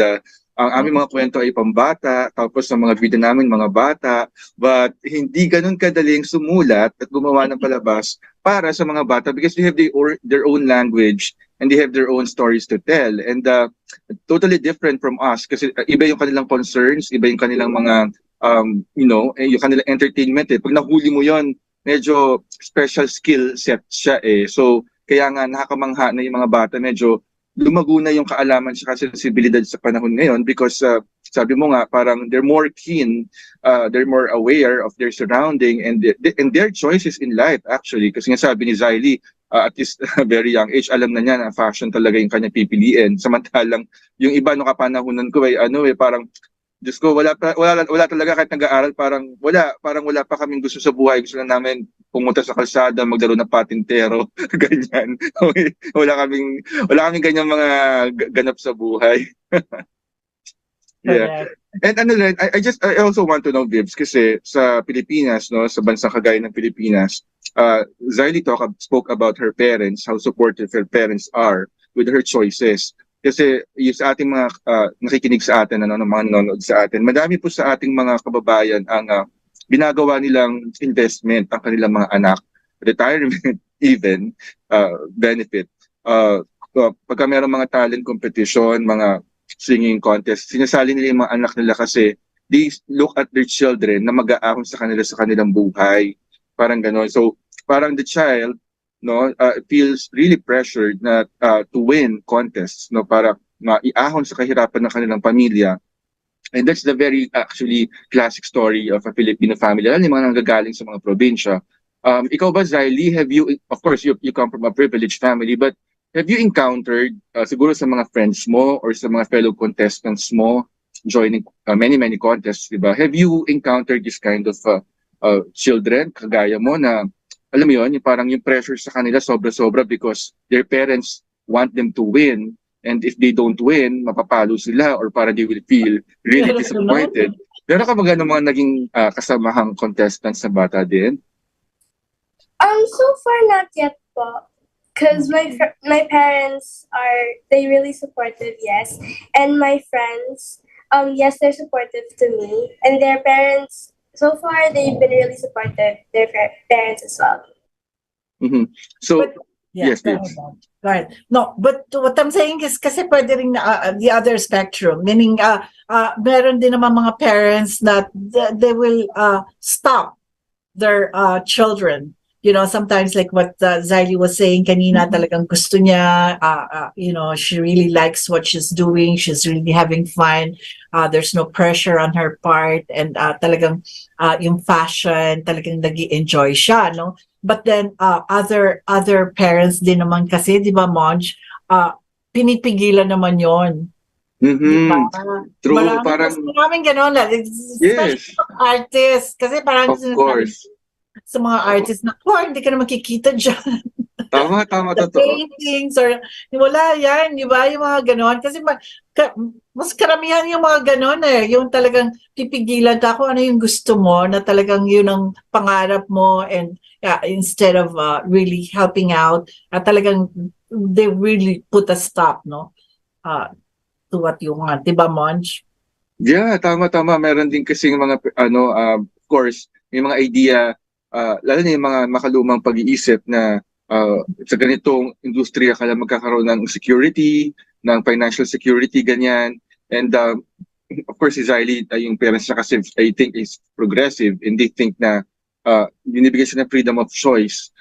ang aming mga kwento ay pambata, tapos sa mga video namin mga bata, but hindi ganun kadaling sumulat at gumawa ng palabas para sa mga bata because they have their own language and they have their own stories to tell, and totally different from us kasi iba yung kanilang concerns, iba yung kanilang mga yung kanilang entertainment. Pag nahuli mo yon, medyo special skill set siya so kaya nga nakakamangha na yung mga bata, medyo lumago na yung kaalaman sa sensibilidad sa panahon ngayon because sabi mo nga, parang they're more keen, they're more aware of their surrounding and their choices in life actually. Kasi nga sabi ni 𝗖𝗵, at this very young age, alam na niya na fashion talaga yung kanya pipiliin. Samantalang yung iba nung kapanahunan ko parang Diyos ko, wala talaga kahit nag-aaral, parang wala pa kaming gusto sa buhay. Gusto na namin pumunta sa kalsada, maglaro ng patintero, ganyan. Wala kaming ganyan mga ganap sa buhay. Yeah. And I also want to know, Vibs, kasi sa Pilipinas, sa bansang kagaya ng Pilipinas, 𝗖𝗵 spoke about her parents, how supportive her parents are with her choices. Kasi yung sa ating mga nakikinig sa atin, mga nanonood sa atin, madami po sa ating mga kababayan ang ginagawa nilang investment ang kanilang mga anak, retirement, even benefit. Pagka mayroong mga talent competition, mga singing contest, sinasali nila yung mga anak nila kasi they look at their children na mag-aahon sa kanilang buhay. Parang gano'n. So, parang the child feels really pressured na to win contests, para maiahon sa kahirapan ng kanilang pamilya. And that's the very actually classic story of a Filipino family, lalo yung mga nanggagaling sa mga probinsya. Ikaw ba, 𝗖𝗵, have you, of course, you come from a privileged family, but have you encountered, siguro sa mga friends mo or sa mga fellow contestants mo, joining many contests, diba? Have you encountered this kind of children, kagaya mo, na alam mo yun, parang yung pressure sa kanila sobra-sobra because their parents want them to win, and if they don't win, mapapalo sila or para they will feel really disappointed. Pero kapag mga naging kasamahang contestants sa bata din? So far not yet po. Because my parents they really supportive, yes. And my friends, yes, they're supportive to me. And their parents, so far, they've been really supportive, their parents as well. Mm-hmm. So, yes, please. Right. No, but what I'm saying is kasi pwede rin the other spectrum, meaning meron din naman mga parents that they will stop their children. Sometimes like what 𝗖𝗵 was saying kanina, talagang gusto niya, she really likes what she's doing. She's really having fun. There's no pressure on her part. And talagang yung fashion, talagang nag-i-enjoy siya, no? But then other parents din naman kasi, di ba, Monch, pinipigilan naman yon. Mm-hmm. True, maraming gano'n, especially artists. Kasi parang of course. sa mga artists na, hindi ka na makikita dyan. Tama, The totoo. paintings or wala yan, di ba? Yung mga ganon. Kasi mas karamihan yung mga ganon eh. Yung talagang pipigilan ka kung ano yung gusto mo na talagang yun ang pangarap mo and instead of really helping out, talagang they really put a stop, no? To what you want. Di ba, Monch? Yeah, tama. Meron din kasing mga of course, may mga idea, lalo na yung mga makalumang pag-iisip na sa ganitong industriya kaya magkakaroon ng security, ng financial security, ganyan. And of course, si Riley, yung parents niya kasi I think is progressive and they think na binibigyan siya ng freedom of choice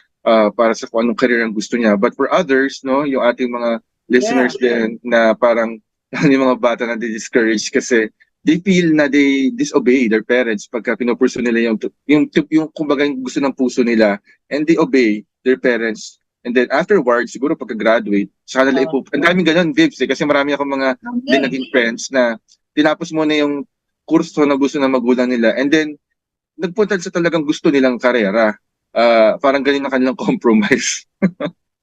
para sa kung anong career ang gusto niya. But for others, no, yung ating mga listeners din na parang yung mga bata na discouraged kasi they feel na they disobey their parents pagka pinupursu nila yung kumbaga yung gusto ng puso nila and they obey their parents. And then afterwards, siguro pagka-graduate, saka nila ang daming ganun, Vibs, kasi marami akong mga din naging friends na tinapos mo na yung kurso na gusto ng magulang nila and then nagpunta sa talagang gusto nilang karera. Parang ganun ang kanilang compromise.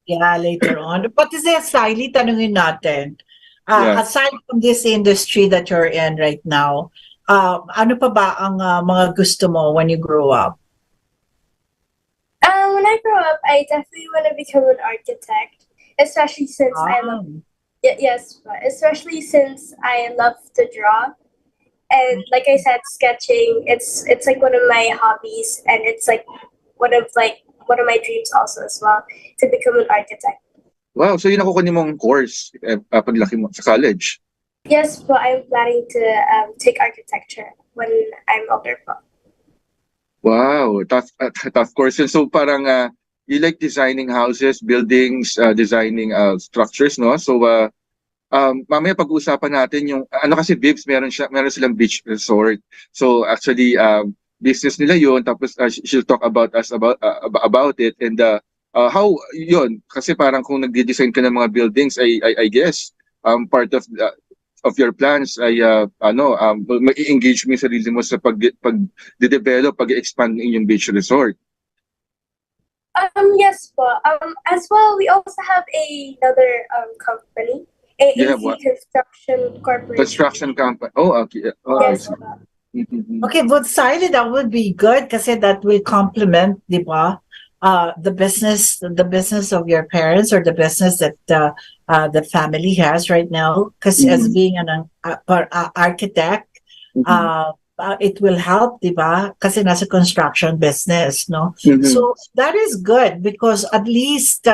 Yeah, later on. But is it slightly, tanungin natin, Yeah. aside from this industry that you're in right now, ano pa ba ang mga gusto mo when you grow up? When I grow up, I definitely want to become an architect, especially since I love especially since I love to draw. And like I said, sketching, it's like one of my hobbies and it's like one of my dreams also as well, to become an architect. Wow, so yun ako kunin mong course paglaki mo sa college. Yes, but I'm planning to take architecture when I'm older. Wow, tough course. And so parang you like designing houses, buildings, designing structures, no? So mamaya pag-uusapan natin yung ano kasi Bibs, meron silang beach resort. So actually business nila yun, tapos she'll talk about about it and how yun kasi parang kung nagde-design ka ng mga buildings I guess part of your plans ay mai-engage mo yung sarili mo sa pag-develop, pag-expand ng inyong beach resort. Yes, but as well we also have another company, AAC Construction Corporation. Construction company. Oh, okay. Oh, yes. Okay, but slightly that would be good kasi that will complement, di ba? The business of your parents or the business that the family has right now. Because as being an architect, it will help, di ba? Kasi nasa construction business, no? So that is good because at least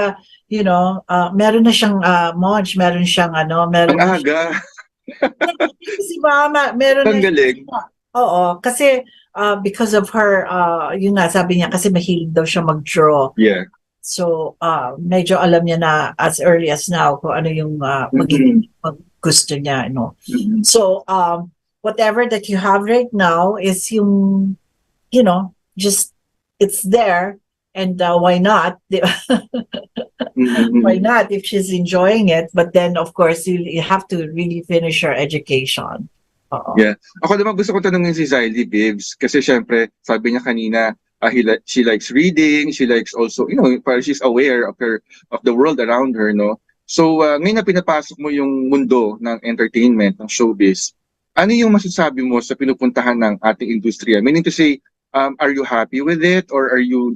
meron na siyang Monch, meron siyang meron ang aga. Kasi meron na galing. Oo, kasi because of her, yun nga, sabi niya, kasi mahilig daw siya mag-draw. Yeah. So, medyo alam niya na as early as now kung ano yung magiging gusto niya, no? So, whatever that you have right now is yung, just, it's there, and why not? Why not if she's enjoying it? But then, of course, you have to really finish your education. Yeah. Ako naman gusto ko tanungin si Riley, Bibs, kasi syempre, sabi niya kanina, she likes reading, she likes also, parang she's aware of the world around her, no? So, ngayon na pinapasok mo yung mundo ng entertainment, ng showbiz, ano yung masasabi mo sa pinupuntahan ng ating industriya? Meaning to say, are you happy with it or are you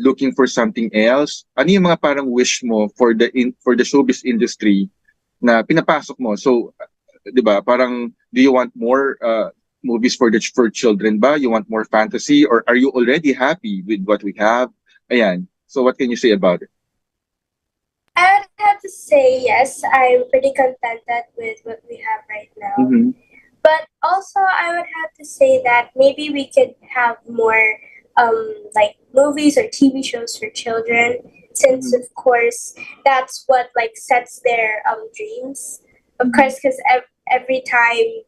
looking for something else? Ano yung mga parang wish mo for the showbiz industry na pinapasok mo? So, 'di ba? Parang do you want more movies for children ba? You want more fantasy or are you already happy with what we have? Ayan. So what can you say about it? I would have to say yes, I'm pretty contented with what we have right now. But also I would have to say that maybe we could have more like movies or TV shows for children since of course that's what like sets their dreams. Of course, because every time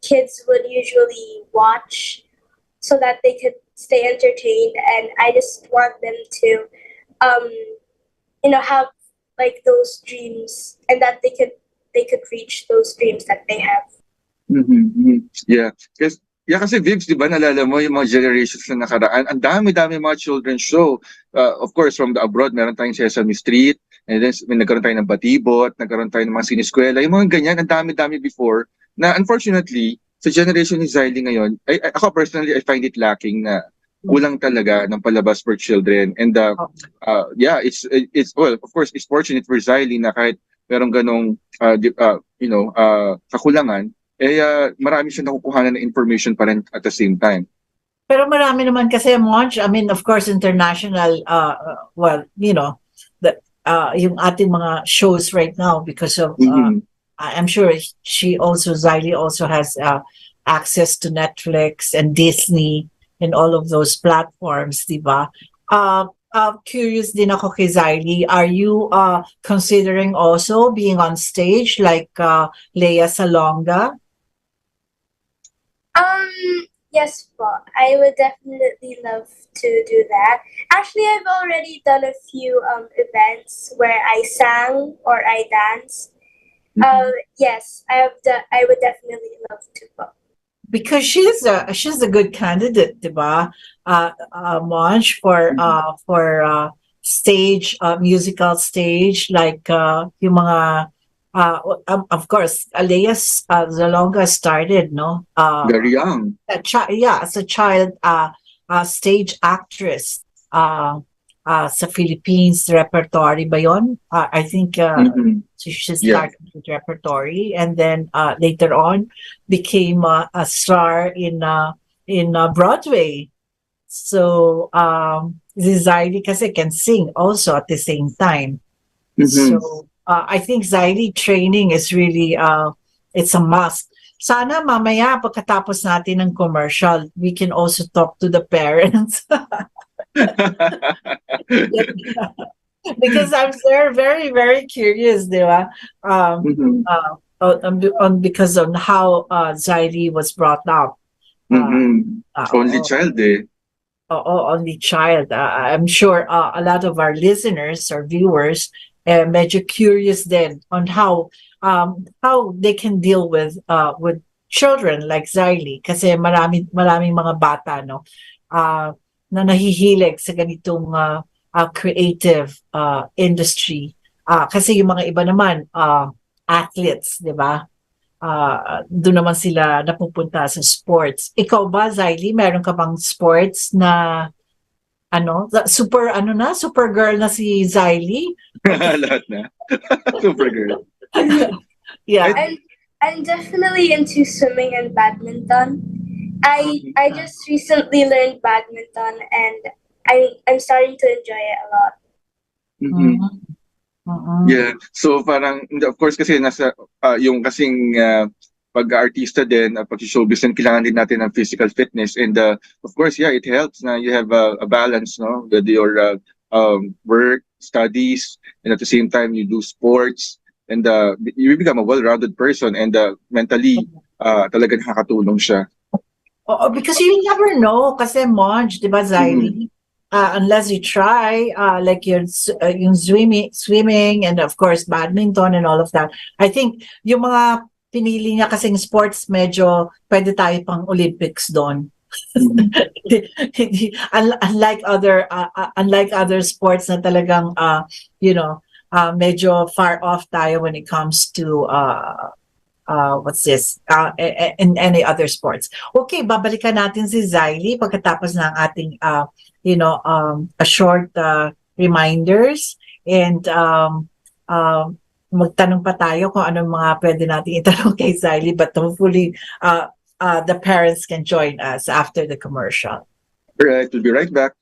kids would usually watch so that they could stay entertained, and I just want them to have like those dreams and that they could reach those dreams that they have. Yeah, because Yeah, kasi Vibs, di ba, nalala mo yung mga generations na nakaraan, ang dami-dami mga children's show. Of course, from the abroad, meron tayong Sesame Street, and then may nagkaroon tayo ng Batibot, nagkaroon tayo ng mga siniskwela, yung mga ganyan, ang dami-dami before, na unfortunately, sa generation ni Zylie ngayon, ako personally, I find it lacking na kulang talaga ng palabas for children. And yeah, it's well, of course, it's fortunate for Zylie na kahit merong ganong, kakulangan, marami siya nakukuha ng information pa rin at the same time. Pero marami naman kasi, Monch, I mean, of course, international, well, you know, yung ating mga shows right now because of, I'm sure Zylie also has access to Netflix and Disney and all of those platforms, di ba? Curious din ako kay Zylie, are you considering also being on stage like Lea Salonga? Yes, po. I would definitely love to do that. Actually, I've already done a few events where I sang or I danced. Yes, I would definitely love to, po. Because she's a good candidate, diba? Monch for stage, musical stage, like yung mga of course, Lea Salonga started, no? Very young. As a child, stage actress sa Philippines repertory ba yun? I think she started with repertory and then later on became a star in Broadway. So Zylie kasi can sing also at the same time. So I think Zylie training is really it's a must. Sana mamaya pagkatapos natin ng commercial, we can also talk to the parents. Because I'm very, very curious, di ba? Because on how Zylie was brought up. Only child, eh. Only child. I'm sure a lot of our listeners or viewers medyo curious then on how they can deal with children like Zylie kasi maraming mga bata no na nahihilig sa ganitong creative industry kasi yung mga iba naman athletes, di ba? Doon naman sila napupunta sa sports. Ikaw ba, Zylie, meron ka bang sports na super girl na si Zylie? Lahat na. Super girl. Yeah. I'm definitely into swimming and badminton. I just recently learned badminton and I'm starting to enjoy it a lot. Yeah. So parang of course kasi nasa yung kasing pag-artista din, pag-showbiz din, kailangan din natin ng physical fitness. And of course, yeah, it helps na you have a balance, no? With your work, studies, and at the same time, you do sports. And you become a well-rounded person. And mentally, talaga nakakatulong siya. Because you never know, kasi Monch, di ba, Zylie? Unless you try, like yung swimming, and of course, badminton and all of that. I think yung mga pinili niya kasing sports, medyo pwede tayo pang Olympics doon. unlike other sports na talagang medyo far off tayo when it comes to in any other sports. Okay, babalikan natin si Zylie pagkatapos ng ating a short reminders and magtanong pa tayo kung anong mga pwede natin itanong kay Zylie, but hopefully the parents can join us after the commercial. All right, we'll be right back.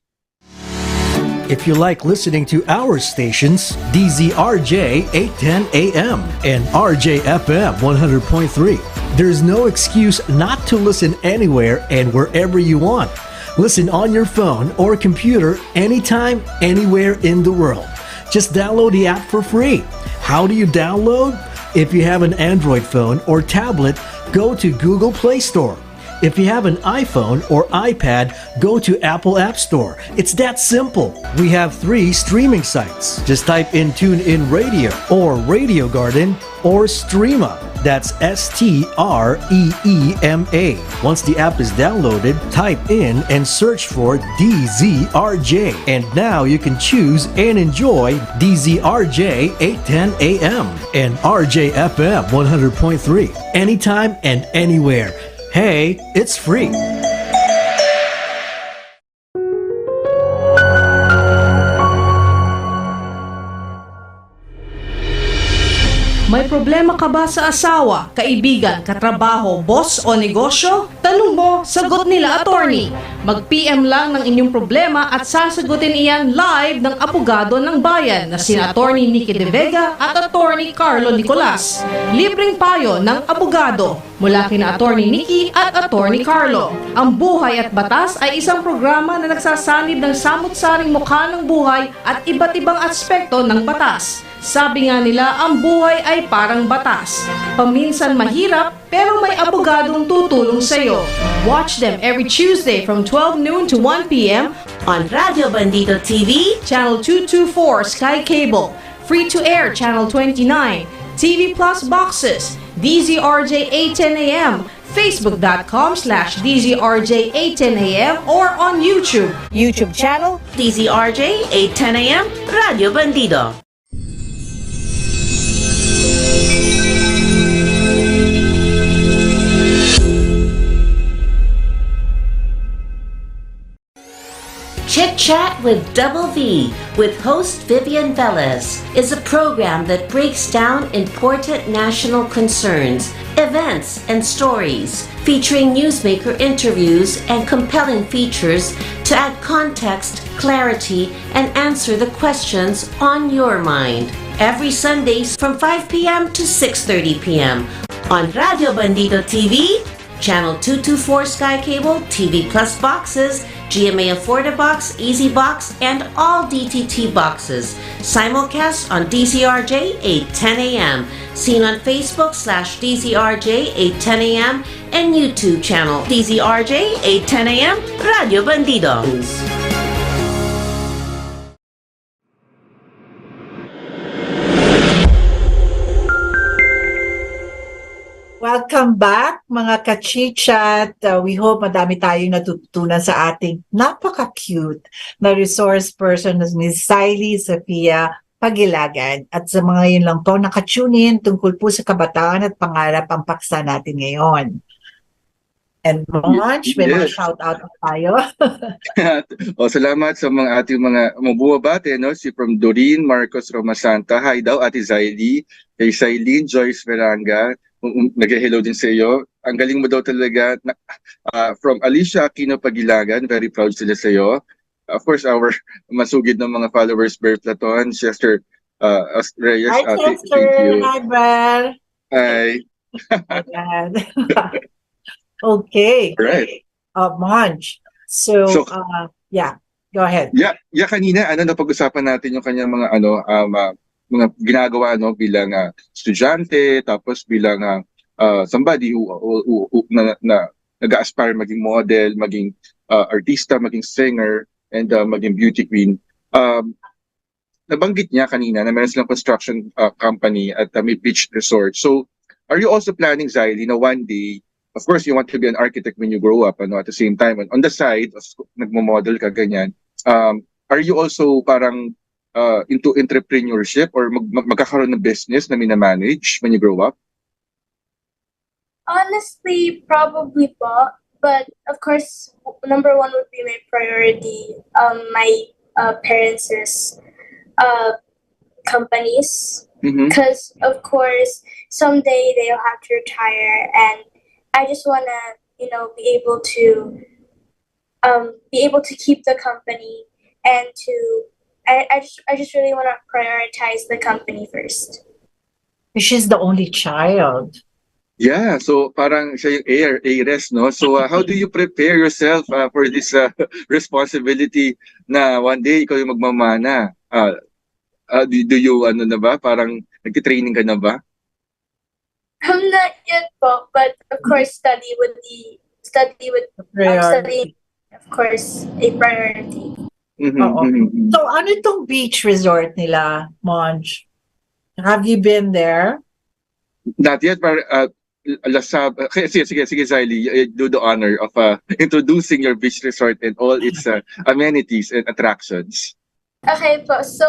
If you like listening to our stations, DZRJ 810 AM and RJFM 100.3, there's no excuse not to listen anywhere and wherever you want. Listen on your phone or computer anytime, anywhere in the world. Just download the app for free. How do you download? If you have an Android phone or tablet, go to Google Play Store. If you have an iPhone or iPad, go to Apple App Store. It's that simple. We have 3 streaming sites. Just type in TuneIn Radio or Radio Garden or Streama. That's STREEMA. Once the app is downloaded, type in and search for DZRJ. And now you can choose and enjoy DZRJ 810 AM and RJFM 100.3 anytime and anywhere. Hey, it's free. May problema ka ba sa asawa, kaibigan, katrabaho, boss o negosyo? Tanong mo, sagot nila attorney. Mag-PM lang ng inyong problema at sasagutin iyan live ng abogado ng bayan na sina attorney Nicky De Vega at attorney Carlo Nicolas. Libreng payo ng abogado mula kina attorney Nicky at attorney Carlo. Ang Buhay at Batas ay isang programa na nagsasanib ng samut-saring mukha ng buhay at iba't ibang aspekto ng batas. Sabi nga nila, ang buhay ay parang batas. Paminsan mahirap, pero may abogadong tutulong sa'yo. Watch them every Tuesday from 12 noon to 1 p.m. On Radio Bandito TV, Channel 224 Sky Cable, Free to Air Channel 29, TV Plus Boxes, DZRJ 810 AM, Facebook.com/DZRJ 810 AM or on YouTube. YouTube channel, DZRJ 810 AM, Radio Bandito. Chit Chat with 𝗶𝗶 with host Vivian Velez is a program that breaks down important national concerns, events, and stories, featuring newsmaker interviews and compelling features to add context, clarity, and answer the questions on your mind. Every Sundays from 5 p.m. to 6:30 p.m. on Radio Bandito TV, Channel 224 Sky Cable, TV Plus Boxes, GMA Affordable Box, Easy Box, and all DTT boxes. Simulcast on DZRJ 810 AM. Seen on Facebook/DZRJ 810 AM and YouTube channel DZRJ 810 AM Radio Bandito. Welcome back mga ka-chit-chat. We hope madami tayong natutunan sa ating napaka-cute na resource person na Ms. 𝗖𝗵𝗶𝘁 at sa mga yun lang po nakatune in tungkol po sa kabataan at pangarap ang paksa natin ngayon. And Monch, may mga shout-out tayo. Salamat sa mga ating mga mabuwabate, no? Si from Doreen Marcos Romasanta. Hi daw, Ate Zylie. Kay Cylene Joyce Veranga. Nag-hello din sa iyo. Ang galing mo daw talaga. From Alicia Aquino Pagilagan, very proud sila sa iyo. Of course, our masugid ng mga followers, Bear Platon, Chester Reyes. Hi, Chester. Hi, Bear. Hi. Okay. Right. Monch. So, yeah, go ahead. Yeah, kanina napag-usapan natin yung kanyang mga mga ginagawa bilang estudyante, tapos bilang somebody who nag-aspire maging model, maging artista, maging singer, and maging beauty queen. Nabanggit niya kanina na meron silang construction company at may beach resort. So, are you also planning, Zylie, na one day, of course, you want to be an architect when you grow up, at the same time, on the side, nagmo-model ka ganyan, are you also parang into entrepreneurship or magkakaroon ng business na minamanage when you grow up? Honestly, probably po. But of course, number one would be my priority. My parents' companies, because of course someday they'll have to retire, and I just wanna, be able to keep the company and to. I just really want to prioritize the company first. She's the only child. Yeah, so parang siya yung heiress, no? So how do you prepare yourself for this responsibility na one day ikaw yung magmamana? Do you na ba? Parang nagtitraining ka na ba? Not yet po, but of course study would of course a priority. So ano itong beach resort nila, Monch? Have you been there? Not yet, but sige, Zylie, do the honor of introducing your beach resort and all its amenities and attractions. Okay po, so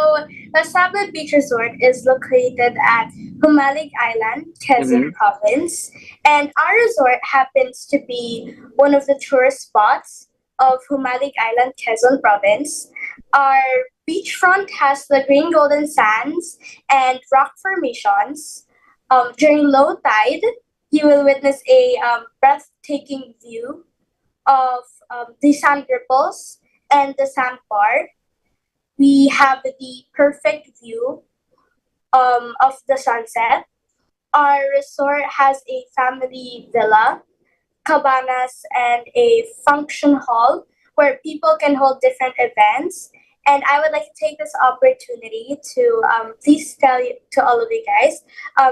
𝗖𝗵𝗶𝘁 Beach Resort is located at 𝗵𝗵𝗶𝘁 Island, Quezon Province, and our resort happens to be one of the tourist spots of 𝗵𝗵𝗶𝘁 Island, Quezon Province. Our beachfront has the green golden sands and rock formations. During low tide, you will witness a breathtaking view of the sand ripples and the sandbar. We have the perfect view of the sunset. Our resort has a family villa, cabanas, and a function hall where people can hold different events. And I would like to take this opportunity to please tell you, to all of you guys,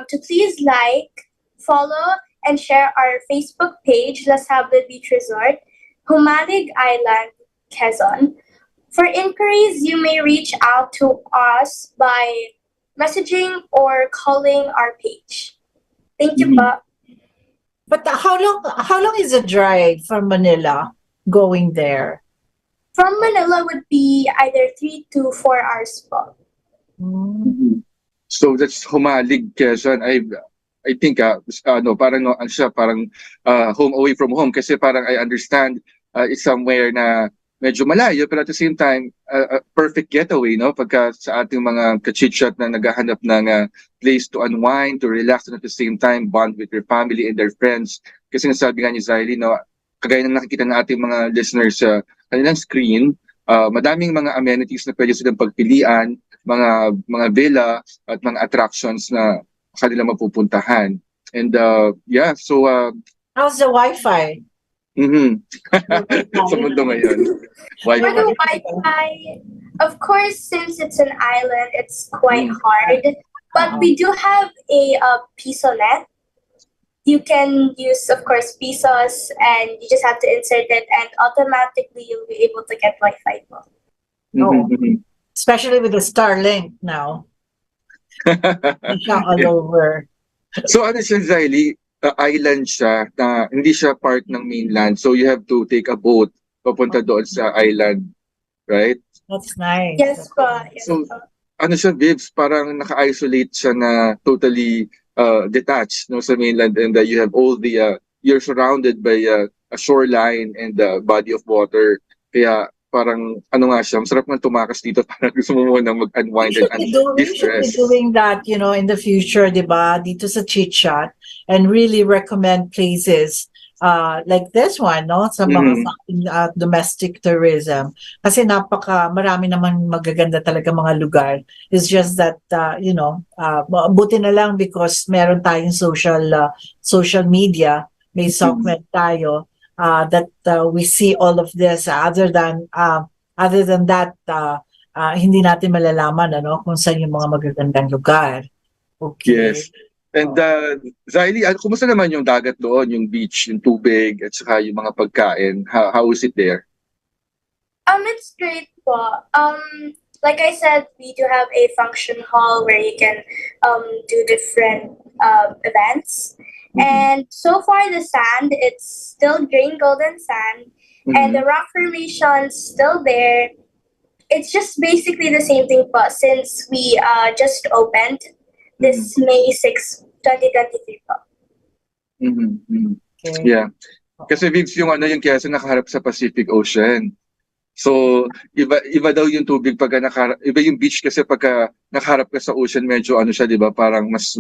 to please like, follow, and share our Facebook page, 𝗖𝗵𝗶𝘁 Beach Resort, 𝗵𝗵𝗶𝘁 Island, Quezon. For inquiries, you may reach out to us by messaging or calling our page. Thank you, pa. But how long is the drive from Manila going there? From Manila would be either 3 to 4 hours po. So that's 𝗵𝗵𝗶𝘁 Quezon. I think parang siya parang home away from home kasi parang I understand it's somewhere na medyo malayo pero at the same time perfect getaway, no, pagka sa ating mga kachitchat na naghahanap ng place to unwind, to relax, and at the same time bond with their family and their friends. Kasi nasabi nga ni Zylie, no, kagaya ng nakikita ng ating mga listeners sa kanilang screen, madaming mga amenities na pwede silang pagpilian, mga villa at mga attractions na kanila mapupuntahan. And so How's the Wi-Fi? Sa mundo ngayon. For the Wi-Fi, of course, since it's an island, it's quite hard. But we do have a piso net. You can use, of course, pesos, and you just have to insert it, and automatically you'll be able to get Wi-Fi. Especially with the Starlink now. It's all over. So ano siya, Zylie? Island siya na hindi siya part ng mainland, so you have to take a boat papunta doon sa island, right? That's nice. Yes po. So ano siya, Vibs, parang naka-isolate siya na totally detached, no, sa mainland, and you have all the you're surrounded by a shoreline and a body of water, kaya parang ano nga siya, masarap man tumakas dito, parang gusto mo muna mag-unwind and We should be doing that, you know, in the future, diba? Dito sa Chit Chat, and really recommend places like this one, no? Sa mga domestic tourism. Kasi marami naman magaganda talaga mga lugar. It's just that, buti na lang because meron tayong social media, may software tayo, that we see all of this. Other than that, hindi natin malalaman kung saan yung mga magagandang lugar. Okay. Yes. And Zylie, kumusta naman yung dagat doon, yung beach, yung tubig, at saka yung mga pagkain? How is it there? It's great po. Like I said, we do have a function hall where you can do different events. And so far the sand, it's still green golden sand, and the rock formation's still there. It's just basically the same thing po since we just opened this May 6, 2023 po. Okay. Yeah. Kasi Vigs, yung Quezon nakaharap sa Pacific Ocean. So, iba daw yung tubig pagka iba yung beach kasi pagka nakaharap ka sa ocean, medyo siya, 'di ba? Parang mas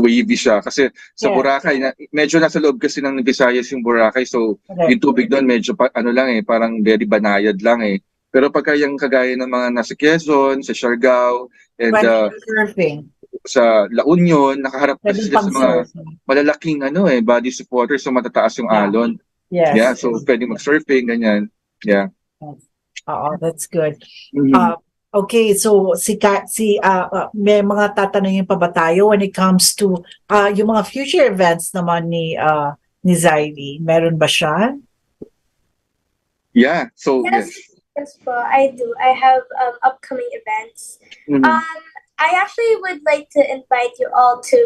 wavy siya kasi sa Boracay medyo nasa loob kasi ng Visayas yung Boracay. So, yung tubig doon medyo parang very banayad lang eh. Pero pagka yung kagaya ng mga nasa Quezon, sa Siargao, and surfing. Sa La Union, nakaharap kasi sila sa mga malalaking bodies of water, so matataas yung alon. Yes. Yeah, so pwede mag-surfing, ganyan. Yeah. That's good. Okay, so may mga tatanungin pa ba tayo when it comes to yung mga future events naman ni Zylie? Meron ba siya? Yeah, so Yes po, I do. I have upcoming events. I actually would like to invite you all to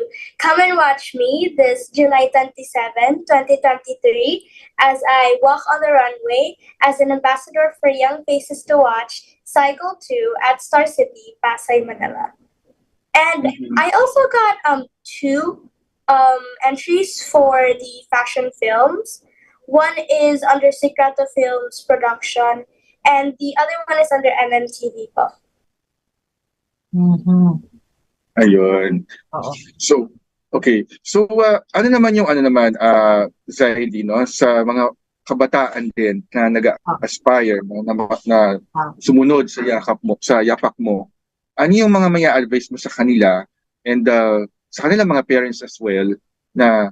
come and watch me this July 27, 2023, as I walk on the runway as an ambassador for Young Faces to Watch, Cycle 2 at Star City, Pasay, Manila. And I also got two entries for the fashion films. One is under Secreto Films production, and the other one is under MMTV po. Ayun. Oo. So, okay. So, ano naman yung Zaidi, no? Sa mga kabataan din na nag-aspire, no? na sumunod sa yapak mo. Ano yung mga maya advice mo sa kanila and sa kanilang mga parents as well na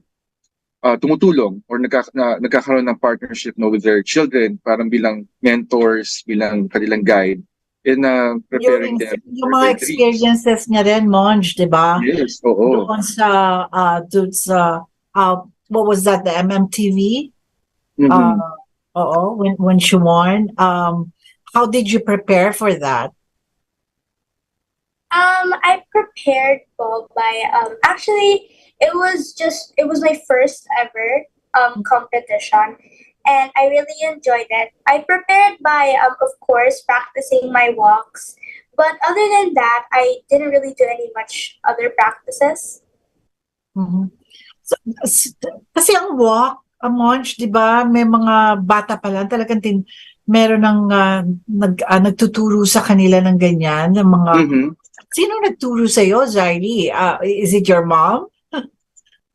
tumutulong or nagkakaroon ng partnership, no, with their children, parang bilang mentors, bilang kanilang guide in preparing them yung for mga their dreams. experiences niya rin, Monj, di ba? Yes, oo. Doon sa what was that, the MMTV? Oo, when she won. How did you prepare for that? I prepared po by actually it was my first ever competition, and I really enjoyed it. I prepared by of course practicing my walks, but other than that I didn't really do any much other practices. So, kasi ang walk, ang Monj, di ba, may mga bata pa lang talagang meron ng nagtuturo sa kanila ng ganyan, ng mga sino nagturo sa iyo, Zaidi? Is it your mom?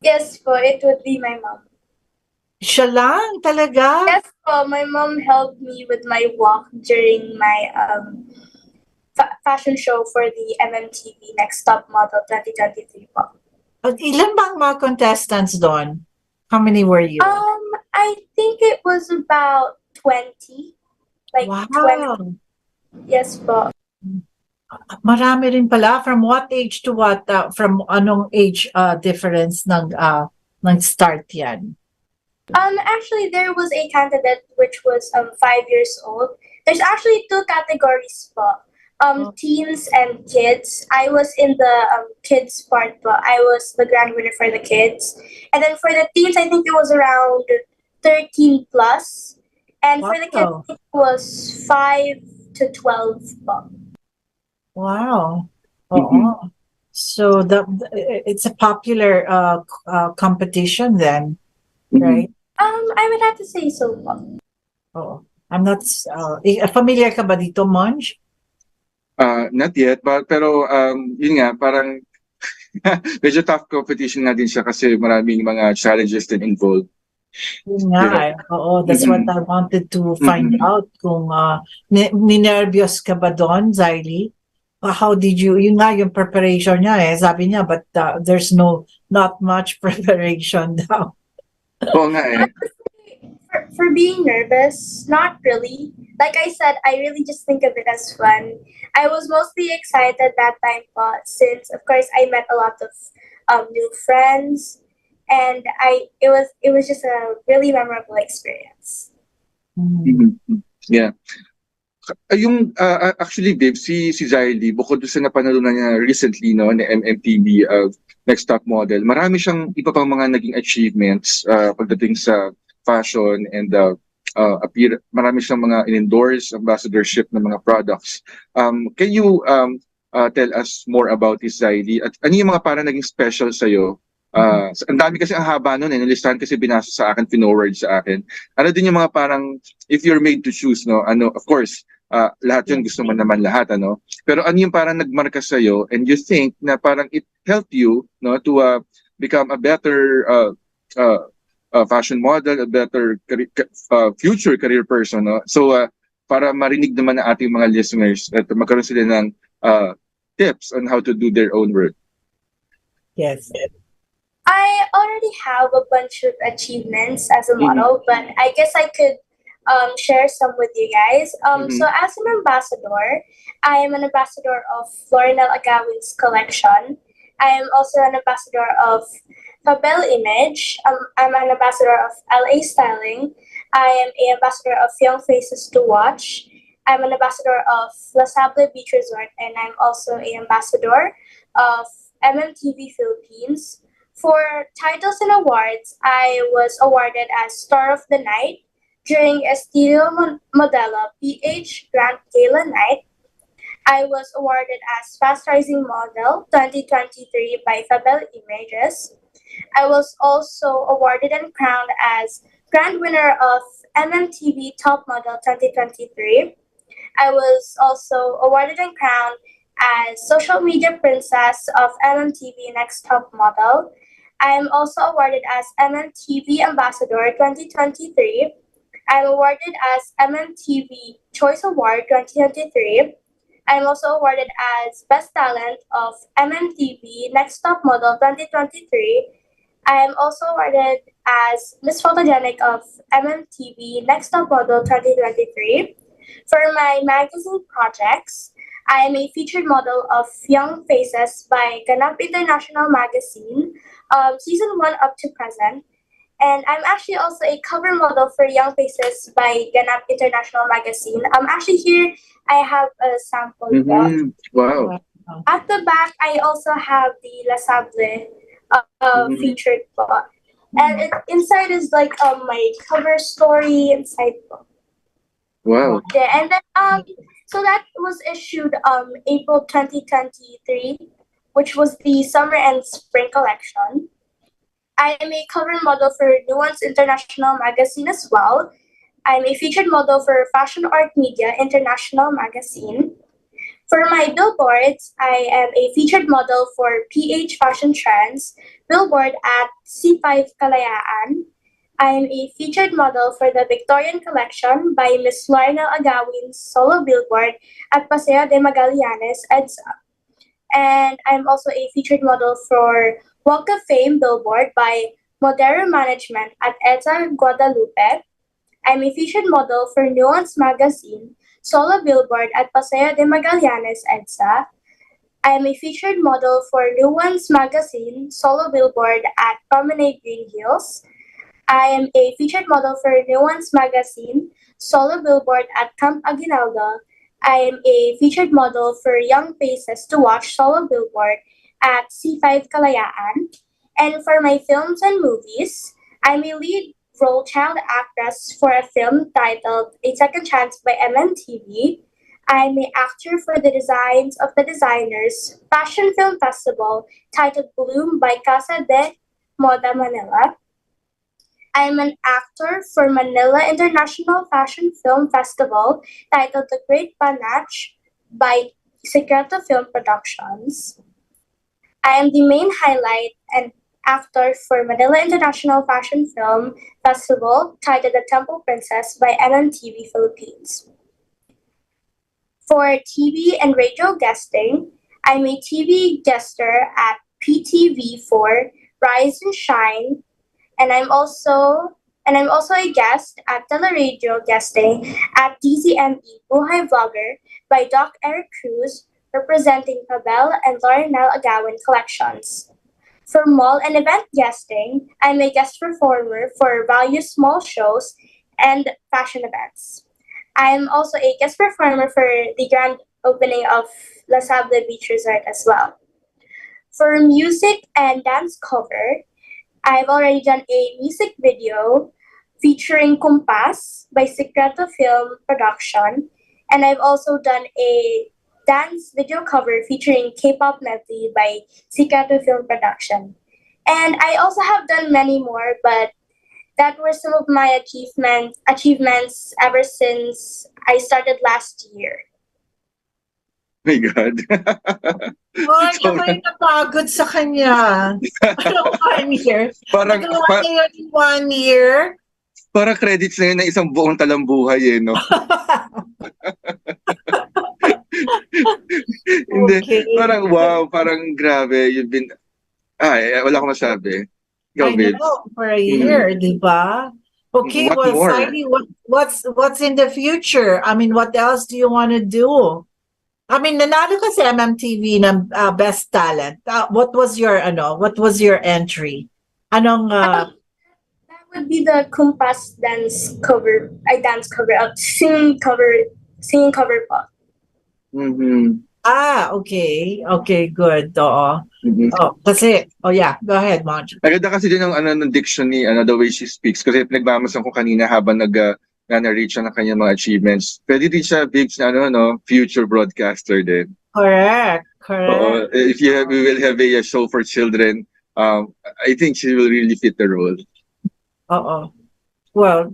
Yes po, it would be my mom. Siya lang talaga? Yes po, my mom helped me with my walk during my fashion show for the MMTV Next Top Model 2023 po. Ilan ba ang mga contestants doon? How many were you? I think it was about 20. Like wow. 20. Yes po. Marami rin pala. From what age to what? From anong age difference ng start yan? Actually, there was a candidate which was 5 years old. There's actually 2 categories po. Teens and kids. I was in the kids part po. I was the grand winner for the kids. And then for the teens, I think it was around 13 plus. And for the kids, it was 5 to 12 po. Wow. So it's a popular competition then, right? I would have to say so. Oh, I'm not familiar ka ba dito, Monj? Not yet, pero yun nga, parang medyo tough competition na din siya kasi maraming mga challenges din involved. Yun nga, that's what I wanted to find out kung ninervyos ka ba doon, Zaidi? How did yun nga yung preparation niya sabi niya, but there's not much preparation daw. Oo nga For being nervous, not really. Like I said, I really just think of it as fun. I was mostly excited that time since, of course, I met a lot of new friends, and it was just a really memorable experience. Yeah. Actually, Dave, si Zaidi, bukod sa napanalunan niya recently, no, na MMTV Next Top Model, marami siyang iba pang mga naging achievements pagdating sa fashion and marami siyang mga in-endorse ambassadorship ng mga products. Can you tell us more about this, Zaidi? At ano yung mga parang naging special sa'yo? Ang dami kasi ang haba nun nilistahan kasi binasa sa akin, pinoward sa akin. Ano din yung mga parang, if you're made to choose, no, of course, lahat yun gusto mo naman lahat, pero ano yung parang nagmarka sa'yo and you think na parang it helped you, no, to become a better fashion model, a better future career person, no? So para marinig naman ng ating mga listeners at magkaroon sila ng tips on how to do their own work. Yes. I already have a bunch of achievements as a model, but I guess I could share some with you guys. So as an ambassador, I am an ambassador of 𝗵𝗵𝗁𝗶 collection. I am also an ambassador of 𝗵𝗵𝗁𝗶. I'm an ambassador of LA Styling. I am an ambassador of Young Faces to Watch. I'm an ambassador of 𝗖𝗵𝗶𝘁 Resort, and I'm also an ambassador of MMTV Philippines. For titles and awards, I was awarded as Star of the Night during 𝗖𝗵𝗶𝘁 PH Grand Gala Night. I was awarded as Fast Rising Model 2023 by 𝗖𝗵𝗶𝘁. I was also awarded and crowned as Grand Winner of MMTV Top Model 2023. I was also awarded and crowned as Social Media Princess of MMTV Next Top Model. I am also awarded as MMTV Ambassador 2023. I'm awarded as MMTV Choice Award 2023. I'm also awarded as Best Talent of MMTV Next Top Model 2023. I am also awarded as Miss Photogenic of MMTV Next Top Model 2023. For my magazine projects, I am a featured model of Young Faces by 𝗗𝗵𝗶𝘁 International Magazine, Season 1 up to present. And I'm actually also a cover model for Young Faces by 𝗗𝗵𝗶𝘁 International Magazine. Actually here, I have a sample. Wow. At the back, I also have the 𝗖𝗵𝗶𝘁 featured book. And inside is like my cover story inside book. Wow. Yeah, and then so that was issued April 2023, which was the summer and spring collection. I am a cover model for Nuance International Magazine as well. I'm a featured model for Fashion Art Media International Magazine. For my billboards, I am a featured model for PH Fashion Trends billboard at 𝗖𝗵𝗁𝗂𝗃. I am a featured model for the Victorian collection by Miss Lorna Agawin's solo billboard at Paseo de Magallanes, EDSA. And I'm also a featured model for Walk of Fame billboard by Modero Management at EDSA Guadalupe. I'm a featured model for Nuance Magazine solo billboard at Paseo de Magallanes, EDSA. I am a featured model for Nuance Magazine solo billboard at Promenade Green Hills. I am a featured model for Nuance Magazine solo billboard at Camp Aguinaldo. I am a featured model for Young Faces to Watch solo billboard at 𝗖𝗵𝗁𝗂𝗃. And for my films and movies, I'm a lead role child actress for a film titled A Second Chance by MMTV. I'm an actor for the Designs of the Designers Fashion Film Festival titled Bloom by Casa de Moda Manila. I'm an actor for Manila International Fashion Film Festival titled The Great Panach by Secreto Film Productions. I am the main highlight and actor for Manila International Fashion Film Festival titled The Temple Princess by MMTV Philippines. For TV and radio guesting, I'm a TV guester at PTV4 Rise and Shine, and I'm also a guest at Teleradio guesting at DZME Buhay Vlogger by Doc Eric Cruz, representing Pavel and Laurenel Agawin collections. For mall and event guesting, I'm a guest performer for various small shows and fashion events. I am also a guest performer for the grand opening of 𝗖𝗵𝗶𝘁 Resort as well. For music and dance cover, I've already done a music video featuring 𝗵𝗶𝘁 by Secreto Film Production, and I've also done a dance video cover featuring K-pop medley by Secreto Film Production. And I also have done many more, but that were some of my achievements ever since I started last year. My God. Ay, ako yung napagod sa kanya. Ano, 1 year? Parang, Nagawa niya yun in 1 year? parang credits na yun ng isang buong talambuhay no? Hindi, Okay. parang wow, parang grabe, you've been, wala akong masabi. Ikaw, I Viv. know, for a year, di ba? Okay, What well, more? Saidi, what's in the future? I mean, what else do you want to do? I mean, nanalo ka sa MMTV ng Best Talent. What was your entry? Anong That would be the 𝗵𝗶𝘁 dance cover, sing cover singing cover po. Mhm. Okay. Okay, good. Oo. Mhm. Kasi, yeah, go ahead, Marge. Maganda kasi din ang ng diction ni the way she speaks kasi nagmamasan ko kanina habang na-narrate siya ng kanyang mga achievements. Pwede din siya Biggs na future broadcaster din. Correct. Oo, if we will have a show for children, I think she will really fit the role. Oo. Well,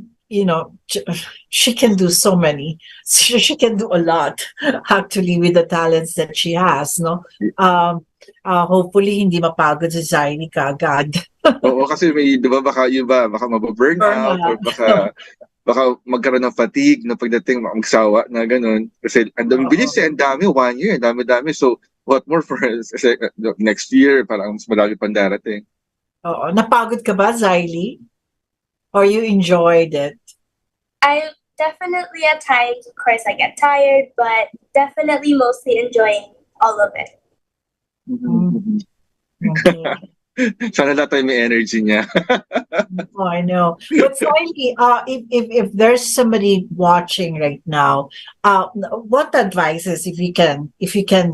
she can do so many. She can do a lot, actually, with the talents that she has, no? Hopefully, hindi mapagod si Zaini kaagad. Oo, kasi may, di ba, baka mababurn out or baka magkaroon ng fatigue na pagdating magsawa na ganun. Kasi ang bilis ang dami, 1 year, dami-dami. So, what more for kasi, next year, parang mas marami pang darating. Oo. Napagod ka ba, Zaili? Or you enjoyed it? I definitely at times, of course, I get tired, but definitely mostly enjoying all of it. Okay. Sana lahat tayo may energy niya. Oh, I know. But Zaili, if there's somebody watching right now, what advices, if you can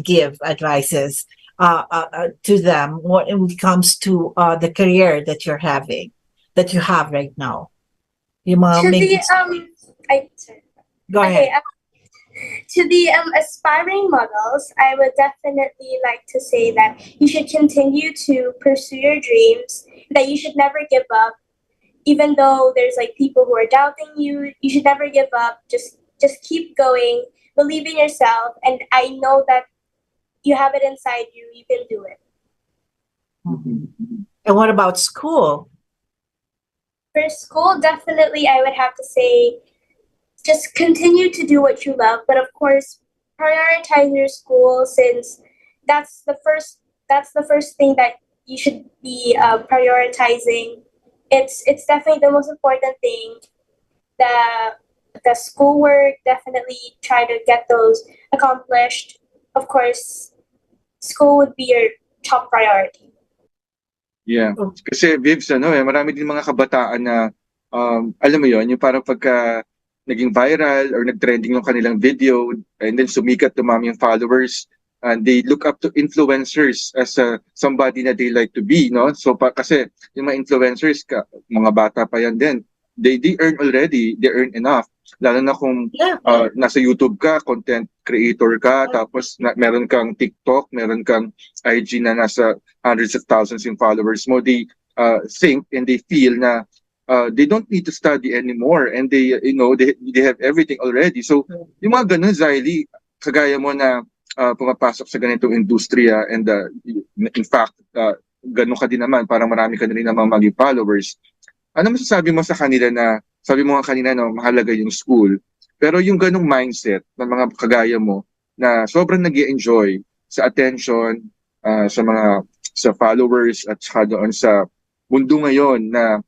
give advices to them when it comes to the career that you have right now? Yung mga Go ahead. To the aspiring models, I would definitely like to say that you should continue to pursue your dreams, that you should never give up, even though there's like people who are doubting you. You should never give up. Just keep going, believe in yourself, and I know that you have it inside you. You can do it. And what about school? For school, definitely, I would have to say, just continue to do what you love, but of course, prioritize your school, since that's the first thing that you should be prioritizing. It's definitely the most important thing. The schoolwork, definitely try to get those accomplished. Of course, school would be your top priority. Yeah. Kasi Vivs, marami din mga kabataan na, alam mo yon, yung parang pagka naging viral or nag-trending yung kanilang video and then sumikat, dumami yung followers, and they look up to influencers as somebody na they like to be, no? So kasi yung mga influencers, mga bata pa yan din, they earn already, they earn enough. Lalo na kung nasa YouTube ka, content creator ka, tapos meron kang TikTok, meron kang IG na nasa hundreds of thousands in followers mo, they think and they feel na they don't need to study anymore and they have everything already. So yung mga ganun, Zaili, kagaya mo na pumapasok sa ganitong industriya and in fact, ganun ka din naman, parang marami ka din naman maging followers. Ano masasabi mo sa kanila na, sabi mo nga kanina, mahalaga yung school, pero yung ganung mindset ng mga kagaya mo na sobrang nag-i-enjoy sa attention, sa followers at saka doon sa mundo ngayon na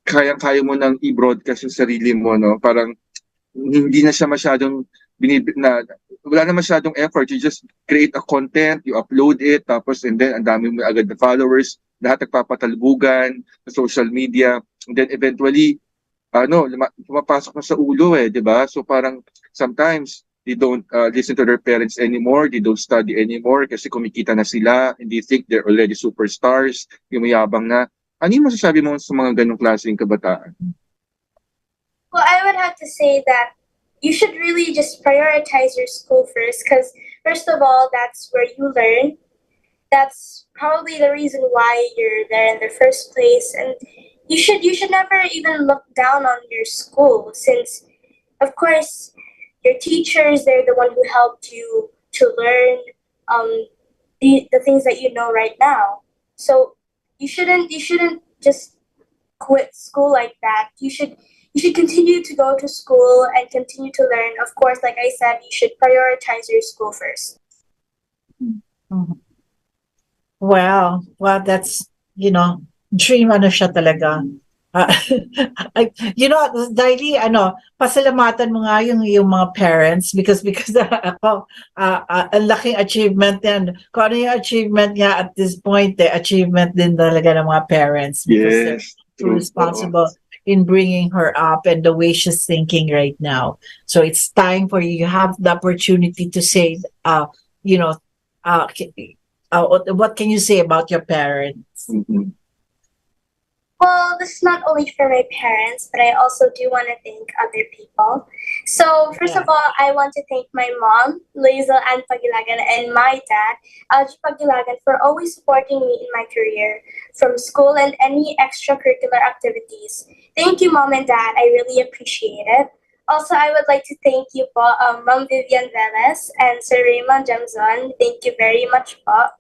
kaya mo nang i-broadcast yung sarili mo, no? Parang hindi na siya masyadong wala na masyadong effort. You just create a content, you upload it, tapos and then ang dami mo agad na followers, lahat nagpapatalbugan sa social media, and then eventually pumapasok na sa ulo, di ba? So parang sometimes they don't listen to their parents anymore, they don't study anymore kasi kumikita na sila and they think they're already superstars, yung mayabang na. Ano yung masasabi mo sa mga ganong klaseng kabataan? Well, I would have to say that you should really just prioritize your school first, because first of all, that's where you learn. That's probably the reason why you're there in the first place, and you should never even look down on your school, since of course your teachers, they're the one who helped you to learn the things that you know right now. So you shouldn't just quit school like that. You should continue to go to school and continue to learn. Of course, like I said, you should prioritize your school first. Well, that's, dream siya talaga. Daily, pasalamatan mo nga yung mga parents because ako, ang laking achievement yan. Kung ano yung achievement niya at this point, achievement din talaga ng mga parents because they're too responsible. in bringing her up and the way she's thinking right now. So it's time for you. You have the opportunity to say, you know, what can you say about your parents? Mhm. Well, this is not only for my parents, but I also do want to thank other people. So, first of all, I want to thank my mom, Liza Ann Pagilagan, and my dad, Algie Pagilagan, for always supporting me in my career, from school and any extracurricular activities. Thank you, Mom and Dad. I really appreciate it. Also, I would like to thank you po, Mom Vivian Velez and Sir Raymond Diamzon. Thank you very much po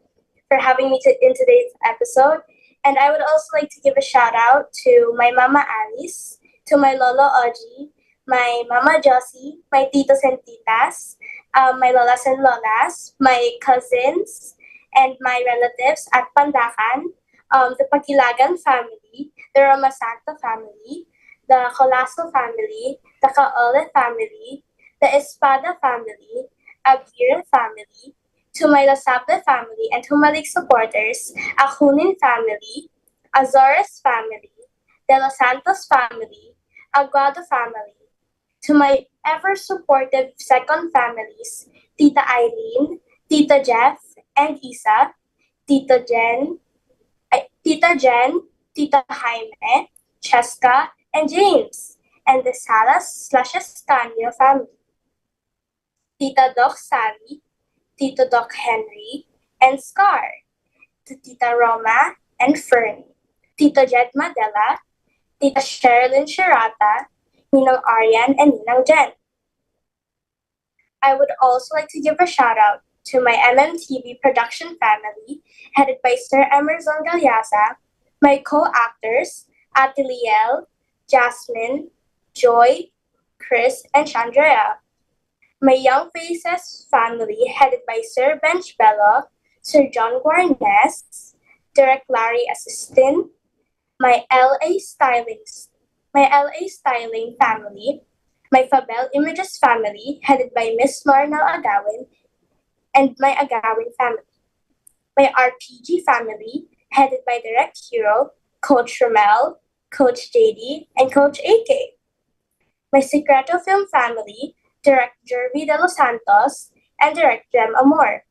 for having me in today's episode. And I would also like to give a shout out to my Mama Alice, to my Lolo Audrey, my Mama Josie, my titos and titas, my lolas and lolas, my cousins, and my relatives at Pandacan, the Pakilagan family, the Romasanto family, the Colaso family, the Caole family, the Espada family, Aguirre family, to my Lasable family and Humalik supporters, Akunin family, Azores family, De Los Santos family, Aguado family, to my ever-supportive second families, Tita Eileen, Tita Jeff and Isa, Tita Jen, Tita Jaime, Cheska, and James, and the Salas/Escanio family, Tita Doc Sally, Tito Doc Henry, and Scar, to Tita Roma and Fern, Tito Jed Madela, Tita Sherilyn Shirata, Ninang Aryan, and Ninang Jen. I would also like to give a shout out to my MMTV production family, headed by Sir Emerson Galyasa, my co-actors, Ate Liel, Jasmine, Joy, Chris, and Chandrea. My Young Faces family, headed by Sir Bench Bello, Sir John Guarnes, Derek Larry Assistant, my LA Styling family, my Fabel Images family, headed by Miss Lorna Agawin, and my Agawin family. My RPG family, headed by Direct Hero, Coach Romel, Coach JD, and Coach AK. My Secreto Film family, Direct Jervy de los Santos, and Direct Jem Amor.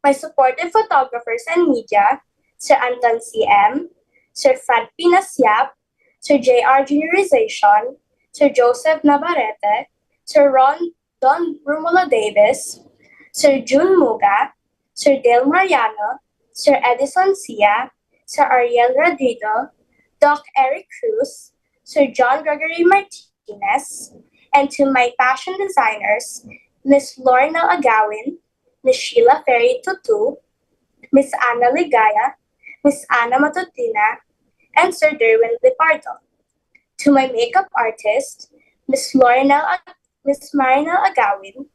My supportive photographers and media, Sir Anton CM, Sir Fad Pinasyap, Sir JR Juniorization, Sir Joseph Navarrete, Sir Don Romulo Davis, Sir June Muga, Sir Dale Mariano, Sir Edison Sia, Sir Ariel Rodrigo, Doc Eric Cruz, Sir John Gregory Martinez, and to my fashion designers, Miss Lorna Agawin, Miss Sheila Ferry Tutu, Miss Anna Ligaya, Miss Anna Matutina, and Sir Derwin Lipardo. To my makeup artist, Miss Marina Agawin,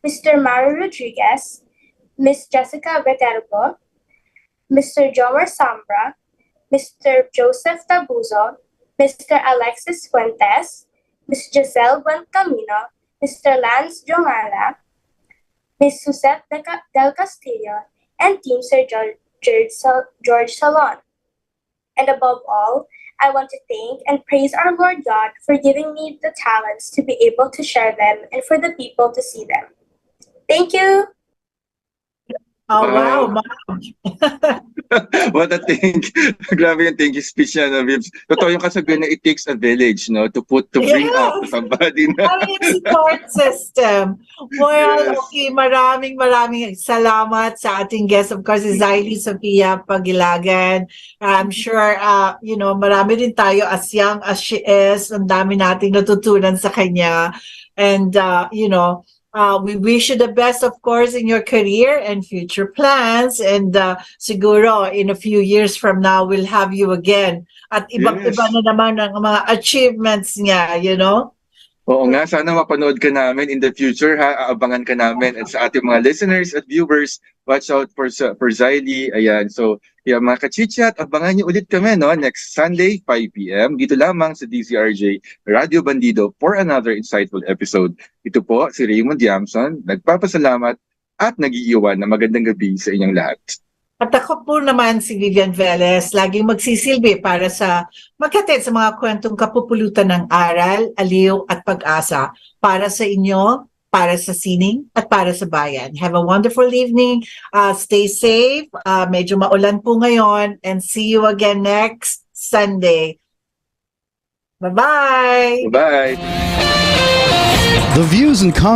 Mr. Mario Rodriguez, Miss Jessica Veterbo, Mr. Jomar Sambra, Mr. Joseph Tabuzo, Mr. Alexis Fuentes, Miss Giselle Buencamino, Mr. Lance Jongala, Miss Suzette Del Castillo, and Team Sir George Salon. And above all, I want to thank and praise our Lord God for giving me the talents to be able to share them and for the people to see them. Thank you! Oh, wow, Wow. Mom. What a thank. Grabe yung thank you speech niya, no, Vibs. Totoo yung kasabihan na it takes a village, no, to bring up Yes. somebody na. Ano yung support system? Well, Yes. okay, maraming salamat sa ating guest. Of course, is 𝗖𝗵𝗶𝘁. I'm sure, marami din tayo as young as she is. Ang dami nating natutunan sa kanya. And, we wish you the best, of course, in your career and future plans. And siguro, in a few years from now, we'll have you again. At ibang-iba Yes. na naman ang mga achievements niya, Oo nga, sana mapanood ka namin in the future, ha? Aabangan ka namin. At sa ating mga listeners at viewers, watch out for 𝗖𝗵𝗁. Ayan, so, mga kachichat, abangan niyo ulit kami, no? Next Sunday, 5 p.m. Dito lamang sa DZRJ Radio Bandido for another insightful episode. Ito po, si Raymond Diamzon, nagpapasalamat at nag-iiwan na magandang gabi sa inyong lahat. At ako po naman si Vivian Velez, laging magsisilbi para sa maghatid sa mga kwentong kapupulutan ng aral, aliw at pag-asa para sa inyo, para sa sining at para sa bayan. Have a wonderful evening. Stay safe. Medyo maulan po ngayon and see you again next Sunday. Bye-bye. Bye. The views and comments